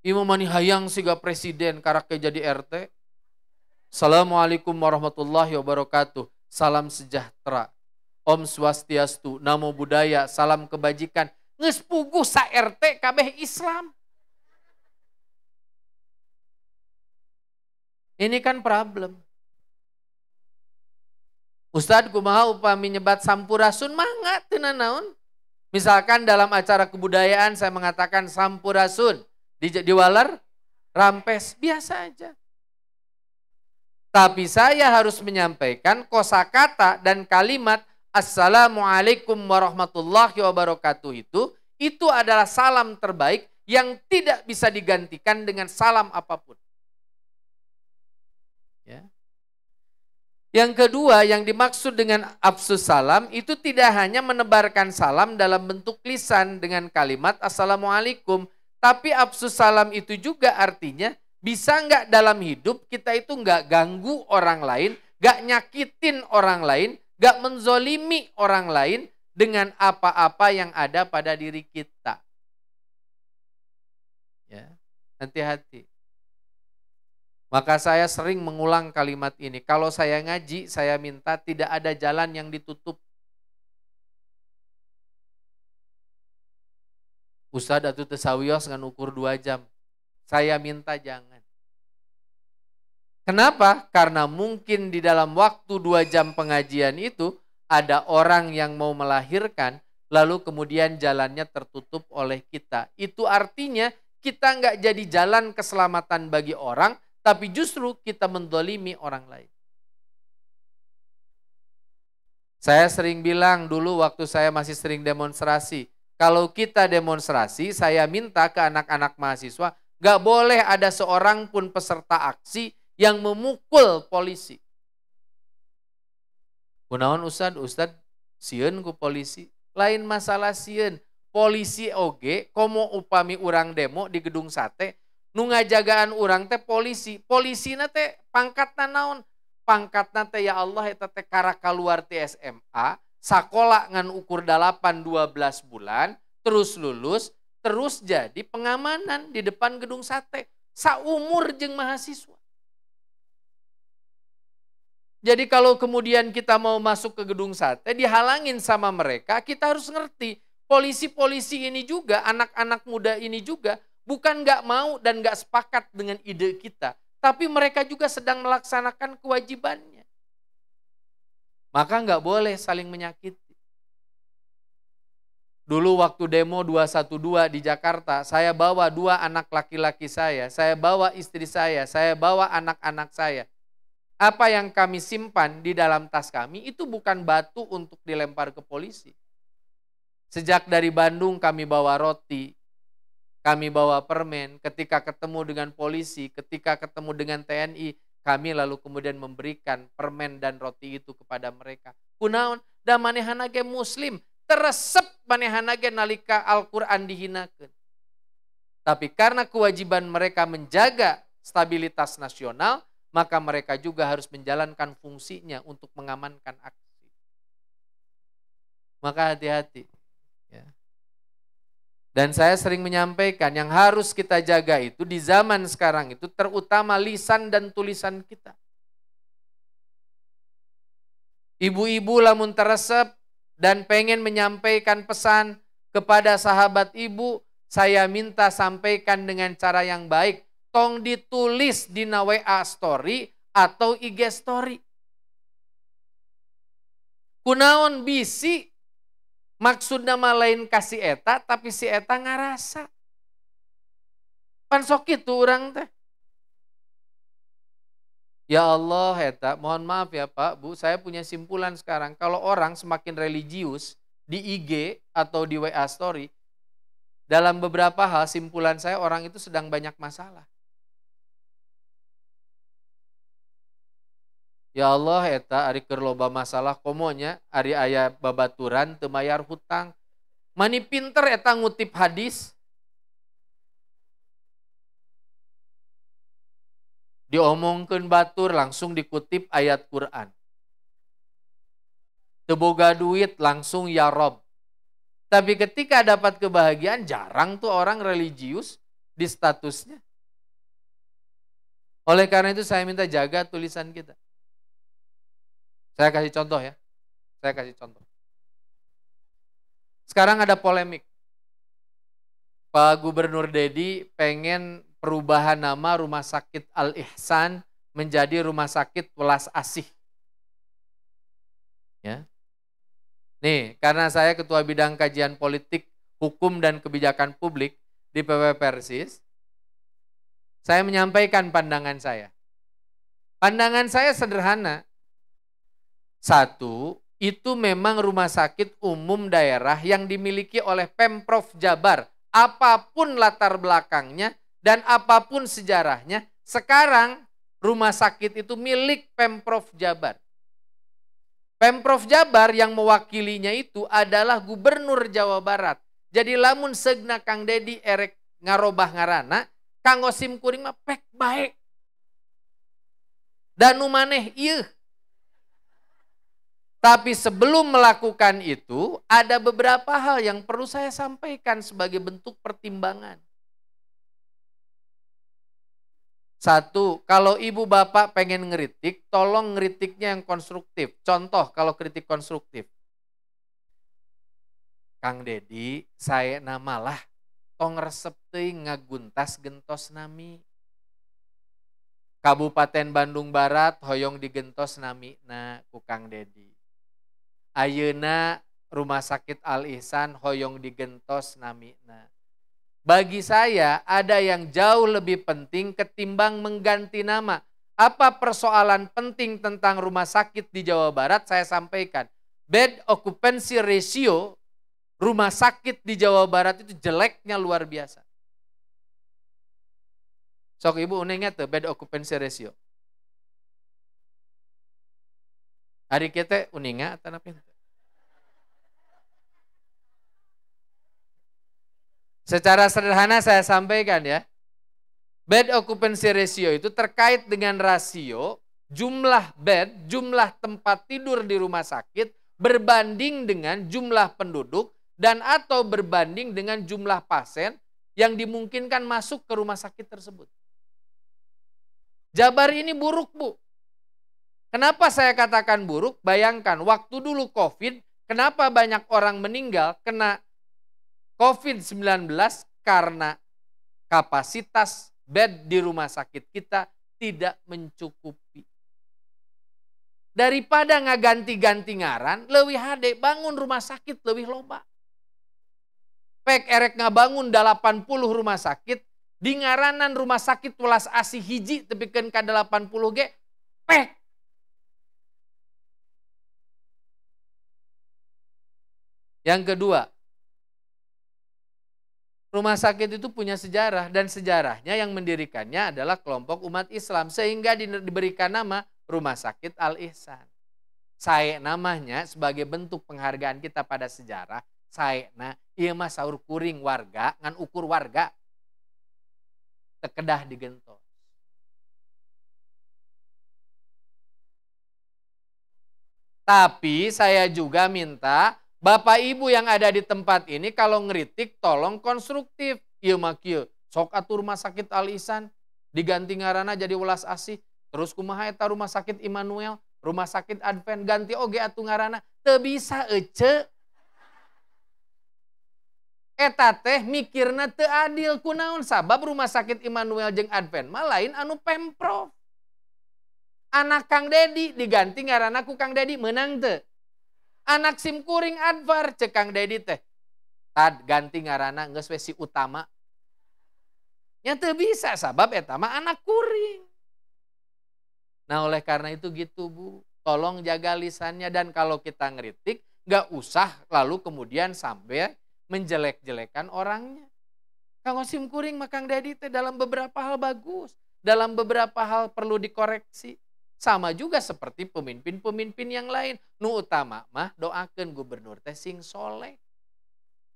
Imam mani hayang siga presiden karake jadi RT. Assalamualaikum warahmatullahi wabarakatuh. Salam sejahtera. Om Swastiastu, Namo Buddhaya, salam kebajikan. Geus puguh sa RT kabeh Islam. Ini kan problem. Ustadz kumaha upami nyebat sampurasun mah teu naon. Misalkan dalam acara kebudayaan saya mengatakan sampurasun, diwaler rampes, biasa aja. Tapi saya harus menyampaikan kosakata dan kalimat Assalamualaikum warahmatullahi wabarakatuh itu adalah salam terbaik yang tidak bisa digantikan dengan salam apapun. Ya. Yang kedua yang dimaksud dengan afsus salam itu tidak hanya menebarkan salam dalam bentuk lisan dengan kalimat Assalamualaikum. Tapi afsus salam itu juga artinya bisa nggak dalam hidup kita itu nggak ganggu orang lain, nggak nyakitin orang lain, nggak menzolimi orang lain dengan apa-apa yang ada pada diri kita. Ya, hati-hati. Maka saya sering mengulang kalimat ini. Kalau saya ngaji, saya minta tidak ada jalan yang ditutup. Ustadz atuh tesawios ngan ukur 2 jam. Saya minta jangan. Kenapa? Karena mungkin di dalam waktu 2 jam pengajian itu ada orang yang mau melahirkan, lalu kemudian jalannya tertutup oleh kita. Itu artinya kita nggak jadi jalan keselamatan bagi orang, tapi justru kita mendolimi orang lain. Saya sering bilang dulu waktu saya masih sering demonstrasi, kalau kita demonstrasi, saya minta ke anak-anak mahasiswa, gak boleh ada seorang pun peserta aksi yang memukul polisi. Kunaon Ustadz sieun ku polisi. Lain masalah sieun. Polisi oge, komo upami urang demo di gedung sate, nu ngajagaan urang teh polisi. Polisina teh pangkatna naon? Pangkatna teh ya Allah eta teh kara kaluar ti SMA, sakola ngan ukur 8-12 bulan, terus lulus, terus jadi pengamanan di depan gedung sate. Saumur jeung mahasiswa. Jadi kalau kemudian kita mau masuk ke gedung sate, dihalangin sama mereka, kita harus ngerti. Polisi-polisi ini juga, anak-anak muda ini juga, bukan gak mau dan gak sepakat dengan ide kita. Tapi mereka juga sedang melaksanakan kewajibannya. Maka gak boleh saling menyakiti. Dulu waktu demo 212 di Jakarta, saya bawa 2 anak laki-laki saya bawa istri saya bawa anak-anak saya. Apa yang kami simpan di dalam tas kami itu bukan batu untuk dilempar ke polisi. Sejak dari Bandung kami bawa roti, kami bawa permen, ketika ketemu dengan polisi, ketika ketemu dengan TNI, kami lalu kemudian memberikan permen dan roti itu kepada mereka. Kunaon, da manehana ge muslim, teresep manehana ge nalika Al-Qur'an dihinakeun. Tapi karena kewajiban mereka menjaga stabilitas nasional, maka mereka juga harus menjalankan fungsinya untuk mengamankan aksi. Maka hati-hati. Ya. Dan saya sering menyampaikan yang harus kita jaga itu di zaman sekarang itu terutama lisan dan tulisan kita. Ibu-ibu lamun teresep dan pengen menyampaikan pesan kepada sahabat ibu, saya minta sampaikan dengan cara yang baik. Tong ditulis di WA story atau IG story. Kunaon bisi, maksudna mah lain kasih eta, tapi si eta ngarasa. Pan sok kitu urang teh. Ya Allah, eta, mohon maaf ya Pak, Bu, saya punya simpulan sekarang. Kalau orang semakin religius di IG atau di WA story, dalam beberapa hal simpulan saya orang itu sedang banyak masalah. Ya Allah, eta, ari keur loba masalah komonya, ari aya babaturan teu mayar hutang. Mani pinter eta ngutip hadis. Diomongkeun batur langsung dikutip ayat Quran. Teu boga duit langsung ya Rob. Tapi ketika dapat kebahagiaan jarang tuh orang religius di statusnya. Oleh karena itu saya minta jaga tulisan kita. Saya kasih contoh ya. Saya kasih contoh. Sekarang ada polemik. Pak Gubernur Dedi pengen perubahan nama Rumah Sakit Al-Ihsan menjadi Rumah Sakit Welas Asih. Ya. Nih, karena saya Ketua Bidang Kajian Politik, Hukum dan Kebijakan Publik di PW Persis, saya menyampaikan pandangan saya. Pandangan saya sederhana. Satu, itu memang rumah sakit umum daerah yang dimiliki oleh Pemprov Jabar. Apapun latar belakangnya dan apapun sejarahnya, sekarang rumah sakit itu milik Pemprov Jabar. Pemprov Jabar yang mewakilinya itu adalah Gubernur Jawa Barat. Jadi lamun segna Kang Dedi erek ngarobah ngarana, kanggo simkuring mah pek bae. Dan nu maneh ieu. Tapi sebelum melakukan itu, ada beberapa hal yang perlu saya sampaikan sebagai bentuk pertimbangan. Satu, kalau ibu bapak pengen ngeritik, tolong ngeritiknya yang konstruktif. Contoh kalau kritik konstruktif. Kang Dedi, saya namalah tong resep teuing ngaguntas gentos nami. Kabupaten Bandung Barat hoyong digentos nami na ku Kang Dedi. Ayeuna Rumah Sakit Al-Ihsan hoyong digentos nami na. Bagi saya ada yang jauh lebih penting ketimbang mengganti nama. Apa persoalan penting tentang rumah sakit di Jawa Barat saya sampaikan. Bed occupancy ratio rumah sakit di Jawa Barat itu jeleknya luar biasa. Sok ibu ingat tuh bed occupancy ratio. Hari kita uninga atau apa? Secara sederhana saya sampaikan ya. Bed occupancy ratio itu terkait dengan rasio jumlah bed, jumlah tempat tidur di rumah sakit berbanding dengan jumlah penduduk dan atau berbanding dengan jumlah pasien yang dimungkinkan masuk ke rumah sakit tersebut. Jabar ini buruk, Bu. Kenapa saya katakan buruk? Bayangkan waktu dulu COVID, kenapa banyak orang meninggal kena COVID-19 karena kapasitas bed di rumah sakit kita tidak mencukupi. Daripada ngaganti-ganti ngaran, leuwih hade bangun rumah sakit leuwih loba. Pek erek ngabangun 80 rumah sakit, di ngaranan rumah sakit welas asih hiji tepikeun ka 80 ge pek. Yang kedua, rumah sakit itu punya sejarah dan sejarahnya yang mendirikannya adalah kelompok umat Islam sehingga diberikan nama Rumah Sakit Al-Ihsan. Saya namanya sebagai bentuk penghargaan kita pada sejarah. Saena ieu mah saur kuring warga ngan ukur warga tekedah digentos. Tapi saya juga minta Bapak Ibu yang ada di tempat ini kalau ngeritik tolong konstruktif. Ieu mah kieu, sok atuh Rumah Sakit Al-Ihsan diganti ngaranna jadi welas asih. Terus kumaha eta Rumah Sakit Immanuel, Rumah Sakit Advent ganti oge atuh ngaranna. Teu bisa ece. Eta teh mikirna teu adil kunaon sabab Rumah Sakit Immanuel jeung Advent mah lain anu Pemprov. Anak Kang Dedi diganti ngaranna ku Kang Dedi meunang teu? Anak sim kuring Advar cek Kang Dedi teh. Tad ganti ngaranna geus we si Utama. Nya teu bisa sabab eta mah anak kuring. Nah oleh karena itu gitu Bu, tolong jaga lisannya dan kalau kita ngeritik gak usah lalu kemudian sampai menjelek-jelekan orangnya. Kang Osim kuring mah Kang Dedi teh dalam beberapa hal bagus, dalam beberapa hal perlu dikoreksi. Sama juga seperti pemimpin-pemimpin yang lain. Nu utama mah doakeun gubernur teh sing soleh.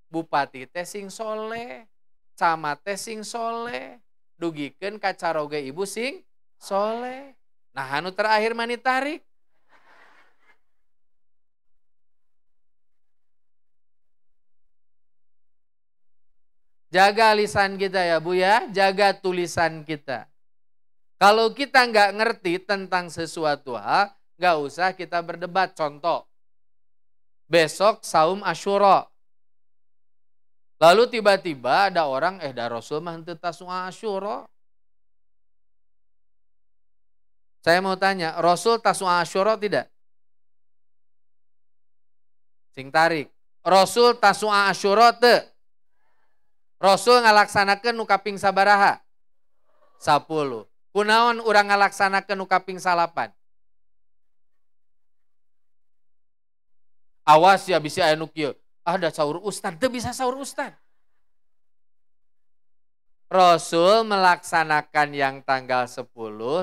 Bupati teh sing soleh. Camat teh sing soleh. Dugikeun ka caroge ibu sing soleh. Nah anu terakhir mani tarik. Jaga lisan kita ya Bu ya, jaga tulisan kita. Kalau kita nggak ngerti tentang sesuatu hal, nggak usah kita berdebat. Contoh, besok saum Asyura. Lalu tiba-tiba ada orang, dah Rasul mah henteu tasua Asyura. Saya mau tanya, Rasul tasua Asyura tidak? Sing tarik. Rasul tasua Asyura teu? Rasul ngalaksanakeun nu kaping sabaraha? 10. Kunaon urang ngalaksanakeun nu kaping 8? Awas ya bisa aya nu kieu. Da saur ustad, teu bisa saur ustad. Rasul melaksanakan yang tanggal 10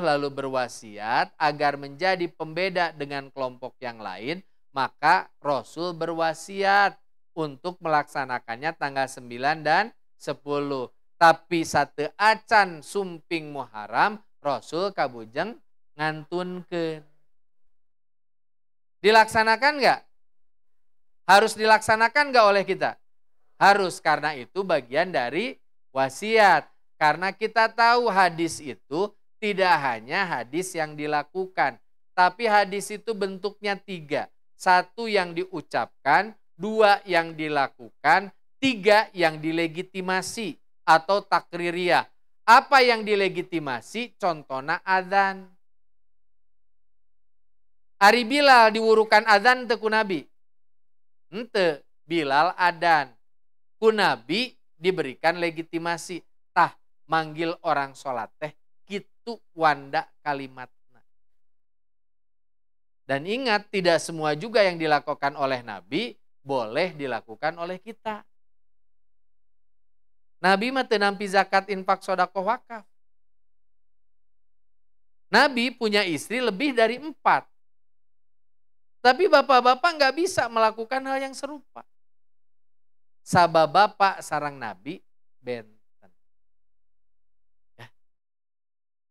lalu berwasiat agar menjadi pembeda dengan kelompok yang lain, maka Rasul berwasiat untuk melaksanakannya tanggal 9 dan 10. Tapi satu acan sumping Muharram, Rasul kabujeng ngantunkeun. Dilaksanakan enggak? Harus dilaksanakan enggak oleh kita? Harus, karena itu bagian dari wasiat. Karena kita tahu hadis itu tidak hanya hadis yang dilakukan, tapi hadis itu bentuknya 3. 1 yang diucapkan, 2 yang dilakukan, 3 yang dilegitimasi atau takririyah. Apa yang dilegitimasi? Contohnya adzan. Ari Bilal diwurukan adzan teu ku Nabi? Henteu, Bilal adzan. Ku Nabi diberikan legitimasi. Tah manggil orang sholat teh kitu wanda kalimatna. Dan ingat, tidak semua juga yang dilakukan oleh Nabi boleh dilakukan oleh kita. Nabi mah teu nampi zakat, infak, sedekah, wakaf. Nabi punya istri lebih dari 4. Tapi bapak-bapak nggak bisa melakukan hal yang serupa. Sabab bapak sareng Nabi benten. Ya.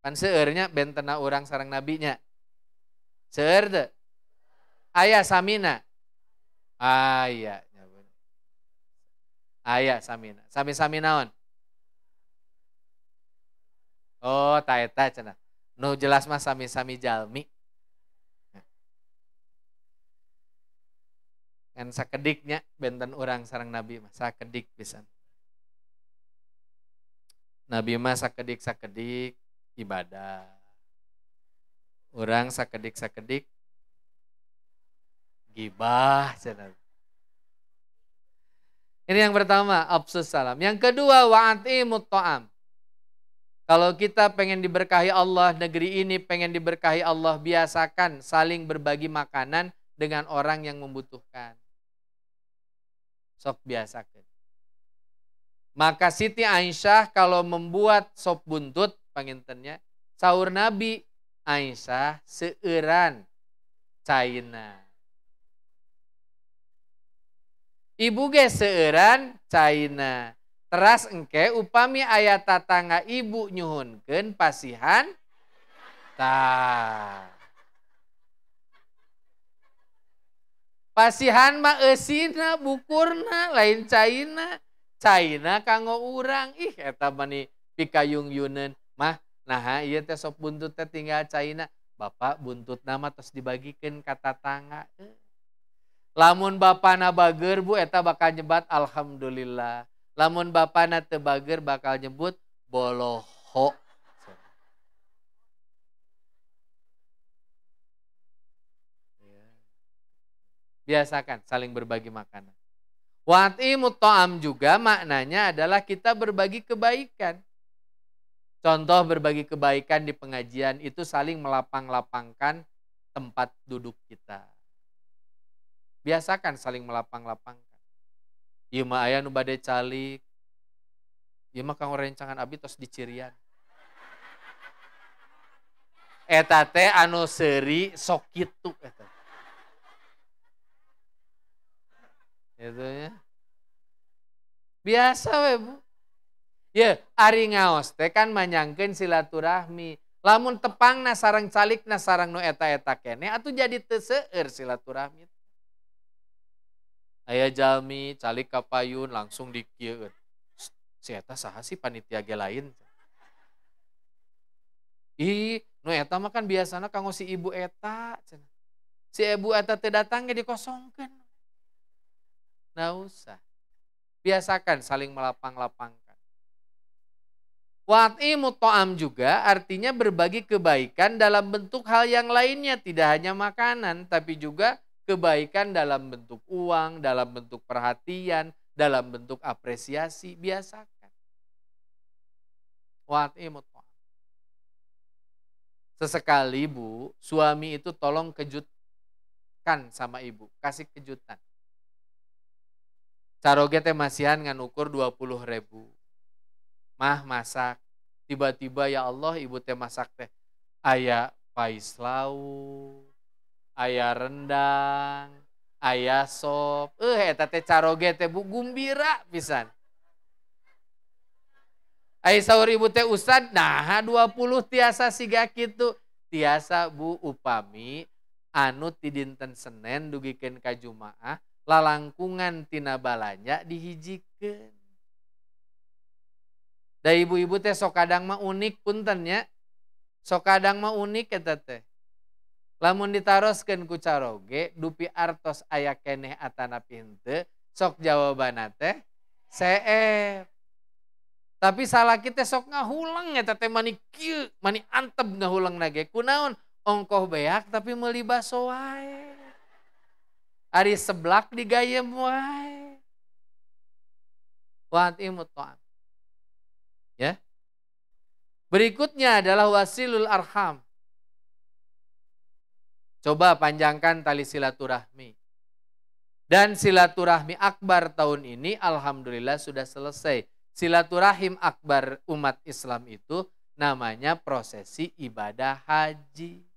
Pan seueurnya bentena urang sareng Nabinya. Seueur teu? Aya samina. Aya. Aya samina. Sami-sami naon? Oh, ta eta cenah. Nu jelas mah sami-sami jalmi. Kan sakediknya benten urang sareng Nabi mah sakedik pisan. Nabi mah sakedik-sakedik ibadah. Urang sakedik-sakedik gibah cenah. Ini yang pertama, afsus salam. Yang kedua, wa'atimut ta'am. Kalau kita pengen diberkahi Allah, negeri ini pengen diberkahi Allah, biasakan saling berbagi makanan dengan orang yang membutuhkan. Sok biasakan. Maka Siti Aisyah kalau membuat sop buntut, pangintennya, sahur Nabi, Aisyah seueuran caina. Ibu ge seueuran caina. Teras engke upami aya tatangga ibu nyuhunkeun pasihan tah. Pasihan mah eusina bukurna lain caina. Caina kanggo urang. Ih eta mani pikayung-yuneun. Mah nah ieu teh sop buntut teh tinggal caina. Bapak buntutna mah tos dibagikeun ka tatangga. Lamun bapana bager bu eta bakal nyebat alhamdulillah. Lamun bapana teu bager bakal nyebut boloho. Biasakan saling berbagi makanan. Wa'timut ta'am juga maknanya adalah kita berbagi kebaikan. Contoh berbagi kebaikan di pengajian itu saling melapang-lapangkan tempat duduk kita. Biasakan saling melapang-lapangkan. Ieu mah aya nu bade calik. Ieu mah kanggo rencangan abi tos dicirian. Eta teh anu seuri sok kitu eta. Gitu ya. Biasa we Bu. Ya, ari ngaos teh kan manyangkeun silaturahmi. Lamun tepangna sareng calikna sareng nu eta-eta keneh atuh jadi teu seueur silaturahmi. Aya jalmi calik ka payun langsung dikieueun. Si eta saha sih panitia ge lain? Ih, nu eta mah kan biasana kanggo si ibu eta cenah. Si ibu eta teh datang ge dikosongkeun. Nah usah. Biasakan saling melapang-lapangkan. Wa'timut ta'am juga artinya berbagi kebaikan dalam bentuk hal yang lainnya. Tidak hanya makanan tapi juga kebaikan dalam bentuk uang, dalam bentuk perhatian, dalam bentuk apresiasi. Biasakan. Wa'timut ta'am. Sesekali Bu, suami itu tolong kejutkan sama ibu. Kasih kejutan. Caroge teh masihan ngan ukur 20.000. Mah masak. Tiba-tiba ya Allah ibu teh masak teh. Aya pais lauk. Aya rendang. Aya sop. Eta teh caroge teh Bu gumbira pisan. Aya saur ibu teh Ustad. Nah 20 tiasa siga kitu. Tiasa Bu upami. Anu ti dinten Senen dugikeun ka Jumaah. Lalangkungan tina balanja dihijikeun. Da ibu-ibu teh sok kadang mah unik punten nya. Sok kadang mah unik eta teh. Lamun ditaroskeun ku caroge dupi artos aya keneh atanapi henteu, sok jawabana teh seep. Tapi salah kita sok ngahulang eta teh mani kieu, mani antep ngahulang ge. Kunaon? Ongkoh beak tapi meuli baso wae. Ari seblak digayem wae. Wa'timut ta'am. Ya. Berikutnya adalah wasilul arham. Coba panjangkan tali silaturahmi. Dan silaturahmi akbar tahun ini alhamdulillah sudah selesai. Silaturahim akbar umat Islam itu namanya prosesi ibadah haji.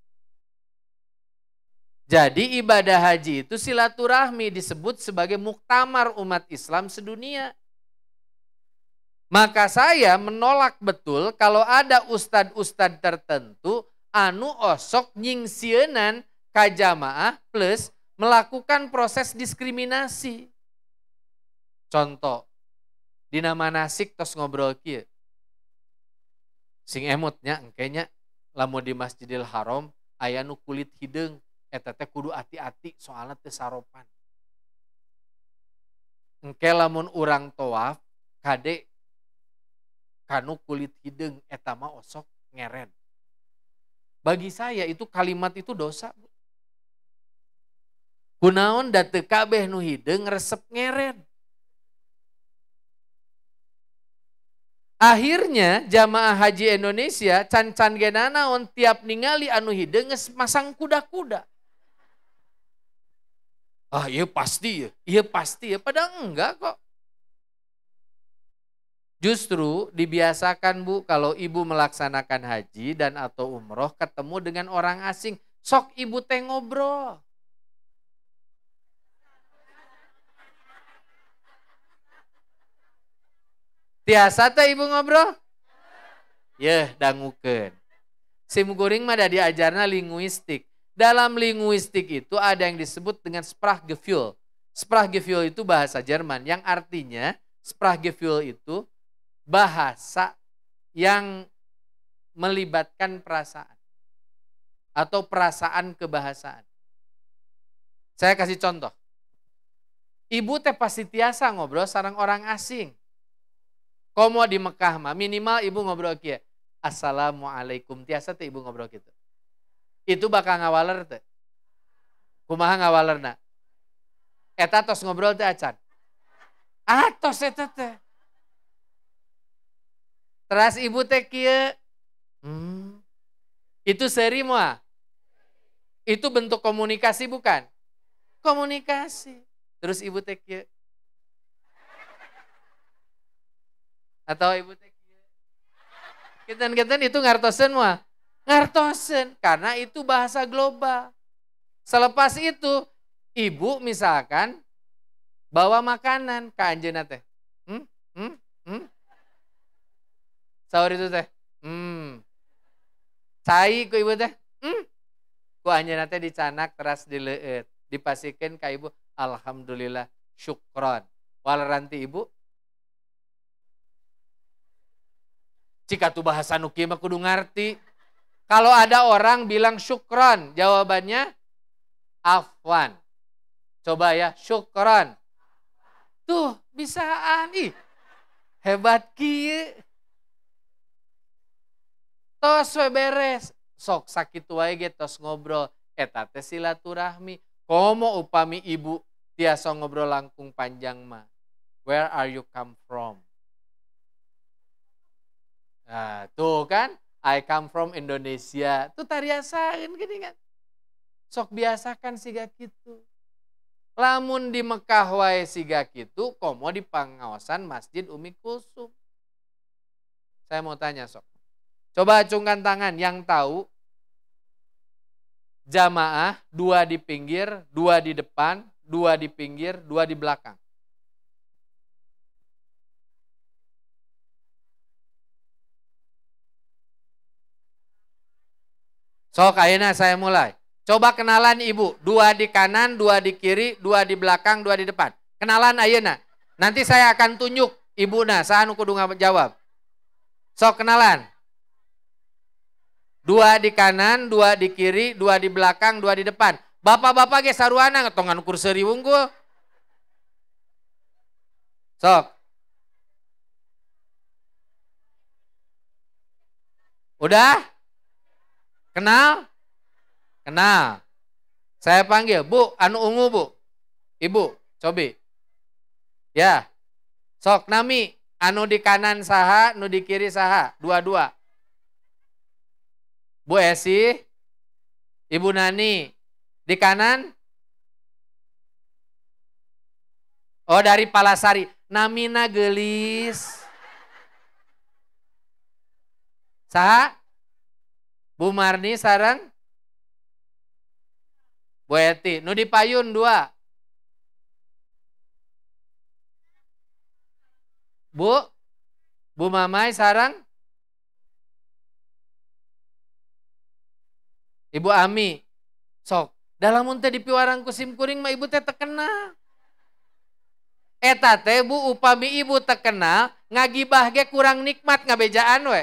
Jadi ibadah haji itu silaturahmi disebut sebagai muktamar umat Islam sedunia. Maka saya menolak betul kalau ada ustad-ustad tertentu anu osok nyingsienan ka jamaah plus melakukan proses diskriminasi. Contoh, dina manasik tos ngobrol kieu. Sing emutnya engkenya lamun di Masjidil Haram aya nu kulit hideung. Eta teh kudu hati-hati soalnya teu saropan. Engke lamun urang tawaf kade kanu kulit hideung eta mah osok ngeren. Bagi saya itu kalimat itu dosa. Kunaon da teu kabeh nu hideung resep ngeren. Akhirnya jamaah haji Indonesia can-can gena naon tiap ningali anu hideung geus masang kuda-kuda. Ah iya pasti ya, padahal enggak kok. Justru dibiasakan Bu kalau ibu melaksanakan haji dan atau umroh ketemu dengan orang asing. Sok ibu teh ngobrol. Tiasa teh ibu ngobrol? Yeh dangukeun. Simkuring mah da diajarna linguistik. Dalam linguistik itu ada yang disebut dengan Sprachgefühl. Sprachgefühl itu bahasa Jerman yang artinya Sprachgefühl itu bahasa yang melibatkan perasaan atau perasaan kebahasaan. Saya kasih contoh. Ibu teh pasti tiasa ngobrol sareng orang asing. Komo di Mekah mah minimal ibu ngobrol kieu. Assalamualaikum, tiasa teh ibu ngobrol gitu. Itu bakal ngawaler teh. Kumaha ngawalerna? Eta tos ngobrol teh acan. Tos eta teh. Teras ibu teh kieu. Itu seri moal. Itu bentuk komunikasi bukan? Komunikasi. Terus ibu teh kieu. Atau ibu teh kieu. Keten-keten itu ngartosen moal. Ngartosen karena itu bahasa global. Selepas itu ibu misalkan bawa makanan ke anjeunna teh. Saur itu teh. Cai ku ibu teh. Ku anjeunna teh dicanak teras dileueut. Dipasikeun ka ibu, alhamdulillah, syukron. Walaranti ibu jika tu bahasa nu kieu mah kudu ngarti. Kalau ada orang bilang syukron, jawabannya afwan. Coba ya, syukron. Tuh, bisaan. Ih, hebat kieu. Tos we beres. Sok sakit wae ge tos ngobrol. Eta teh silaturahmi. Komo upami ibu tiasa ngobrol langkung panjang mah. Where are you come from? Nah, tuh kan, I come from Indonesia. Tuh tariasakeun gini kan. Sok biasakan siga kitu. Lamun di Mekah wae siga kitu, komo di pangaosan Masjid Umi Kulsum. Saya mau tanya sok. Coba acungkan tangan yang tahu jamaah 2 di pinggir, 2 di depan, 2 di pinggir, 2 di belakang. Sok ayeuna saya mulai. Coba kenalan ibu. 2 di kanan, 2 di kiri, 2 di belakang, 2 di depan. Kenalan ayeuna. Nanti saya akan tunjuk ibuna saha nu kudu ngajawab. Sok kenalan. 2 di kanan, 2 di kiri, 2 di belakang, 2 di depan. Bapak-bapak ge saruana ngetongan ukur seuri wungkul. Sok. Udah? Kenal? Kenal. Saya panggil, Bu, anu ungu Bu. Ibu, cobi. Ya. Sok nami, anu di kanan saha, anu di kiri saha, 2-2. Bu Esi, Ibu Nani, di kanan? Oh dari Palasari, namina gelis. Saha? Bu Marni sareng? Bu Eti, nu di payun 2. Bu Mamai sareng? Ibu Ami, sok. Dalam teh di piwarang kusim kuring mah ibu teh terkenal. Eta teh Bu upami ibu terkenal, ngagibah ge kurang nikmat ngabejaan we.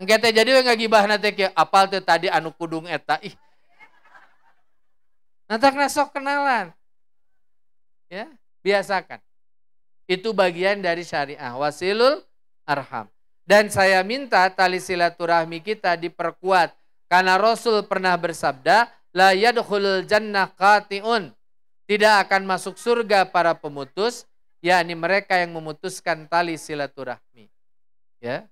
Engke teh jadi we ngagibahna teh kieu, apal teh tadi anu kudung eta. Ih. Nantakna sok kenalan. Ya, biasakan. Itu bagian dari syariah, wasilul arham. Dan saya minta tali silaturahmi kita diperkuat. Karena Rasul pernah bersabda, la yadkhulul jannah qati'un. Tidak akan masuk surga para pemutus yakni mereka yang memutuskan tali silaturahmi. Ya.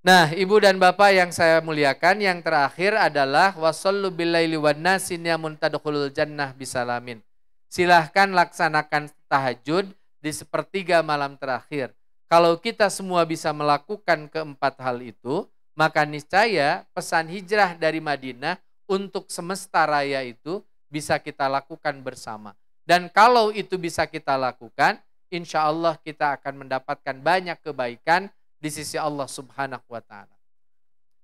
Nah, Ibu dan Bapak yang saya muliakan, yang terakhir adalah wasallu billaili wan nasi niyamun tadkhulul jannah bisalamin. Silahkan laksanakan tahajud di sepertiga malam terakhir. Kalau kita semua bisa melakukan keempat hal itu, maka niscaya pesan hijrah dari Madinah untuk semesta raya itu bisa kita lakukan bersama. Dan kalau itu bisa kita lakukan, insya Allah kita akan mendapatkan banyak kebaikan di sisi Allah Subhanahu wa Ta'ala.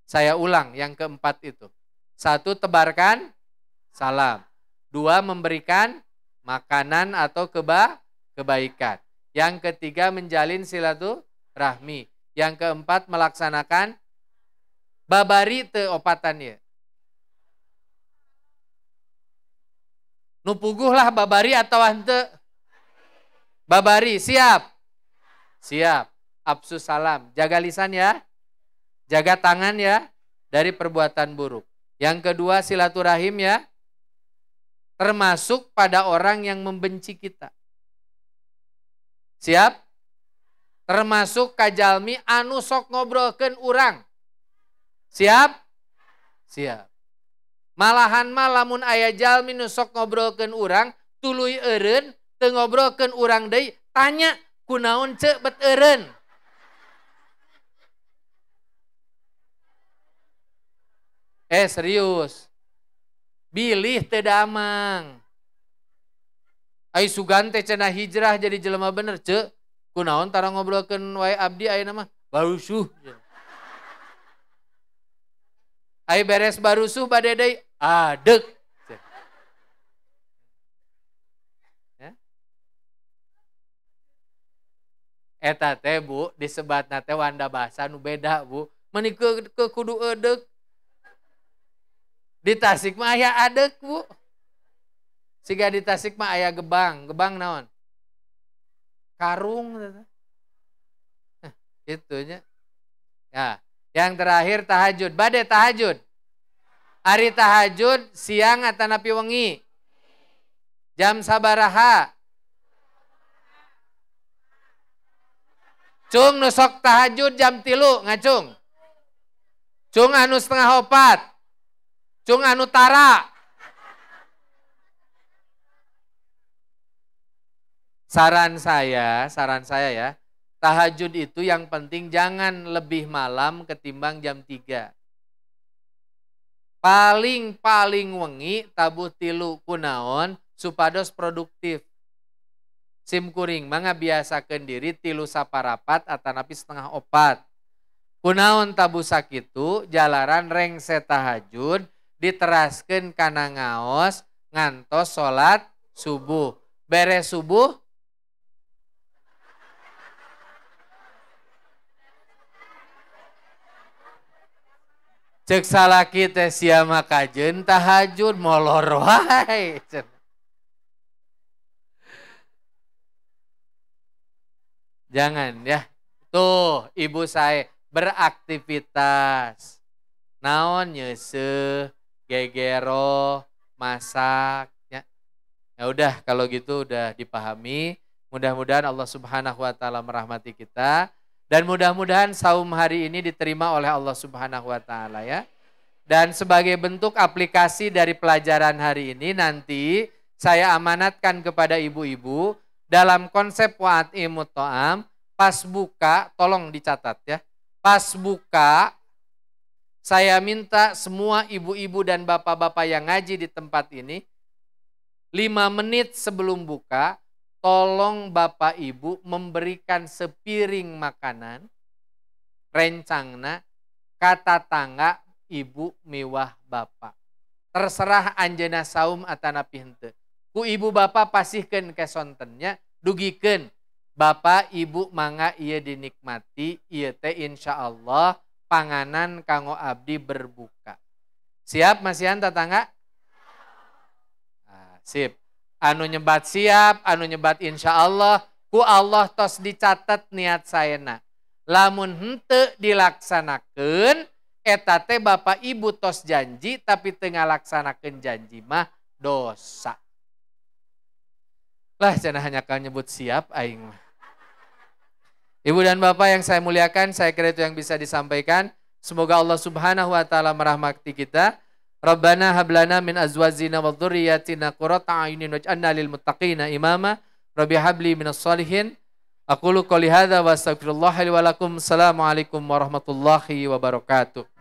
Saya ulang yang keempat itu. 1, tebarkan salam. 2, memberikan makanan atau kebaikan. Yang ketiga, menjalin silaturahmi. Yang keempat, melaksanakan babari teu opatannya. Nupuguh lah babari atau henteu? Babari, siap? Siap. Absus salam, jaga lisan ya, jaga tangan ya dari perbuatan buruk. Yang kedua, silaturahim ya, termasuk pada orang yang membenci kita. Siap? Termasuk kajalmi anu sok ngobrolkeun urang. Siap? Siap. Malahan lamun aya jalmi nu sok ngobrolkeun urang, tuluy eureun teu ngobrolkeun urang deui, tanya kunaon ceuk bet eureun. Serius. Bilih teu damang. Ai sugan teh cenah hijrah jadi jelema bener ceuk. Kunaon tara ngobrolkeun wae abdi ayeuna mah barusuh. Ai beres barusuh bade deui adeg. Ya. Eta teh Bu disebatna teh wanda basa nu beda Bu. Meni ke kudu eudeg. Di Tasik mah aya adeg Bu. Siga di Tasik mah aya gebang. Gebang naon? Karung. Itunya. Ya, yang terakhir tahajud. Bade tahajud. Hari tahajud siang atau napi wengi? Jam sabaraha? Cung nusok tahajud jam 3 ngacung. Cung anu 3:30. Cung anu tara. Saran saya ya, tahajud itu yang penting jangan lebih malam ketimbang jam 3. Paling wengi tabuh 3 kunaon supados produktif. Simkuring mangga biasakeun diri 3 saparapat atanapi 3:30. Kunaon tabuh sakitu jalaran rengse tahajud diteraskeun kana ngaos ngantos salat subuh. Beres subuh cek salaki teh sia makajeun tahajud molor wae. Jangan ya. Tuh ibu saya beraktivitas. Naon nyeuseuh, gegero, masak ya. Ya udah kalau gitu udah dipahami. Mudah-mudahan Allah Subhanahu wa taala merahmati kita dan mudah-mudahan saum hari ini diterima oleh Allah Subhanahu wa taala ya. Dan sebagai bentuk aplikasi dari pelajaran hari ini nanti saya amanatkan kepada ibu-ibu dalam konsep wa'atimut ta'am, pas buka tolong dicatat ya. Pas buka saya minta semua ibu-ibu dan bapak-bapak yang ngaji di tempat ini 5 menit sebelum buka tolong bapak ibu memberikan sepiring makanan rencangna kata tangga ibu miwah bapak. Terserah anjeunna saum atanapi henteu. Ku ibu bapak pasihkeun ke sontennya dugikeun bapak ibu mangga ieu dinikmati ieu teh insyaallah panganan kanggo abdi berbuka. Siap masihan tetangga? Nah, sip. Anu nyebat siap, anu nyebat insyaallah ku Allah tos dicatat niat saena. Lamun henteu dilaksanakeun eta teh bapak ibu tos janji tapi teu ngalaksanakeun janji mah dosa. Lah cenah hanya kau nyebut siap aing mah. Ibu dan Bapak yang saya muliakan, saya kira itu yang bisa disampaikan. Semoga Allah Subhanahu wa taala merahmati kita. Rabbana hablana min azwajina wa dzurriyyatina qurrata a'yunin waj'alna lil muttaqina imama. Rabbi habli minas solihin. Aqulu qouli hadza wa astaghfirullah li wa lakum. Assalamualaikum warahmatullahi wabarakatuh.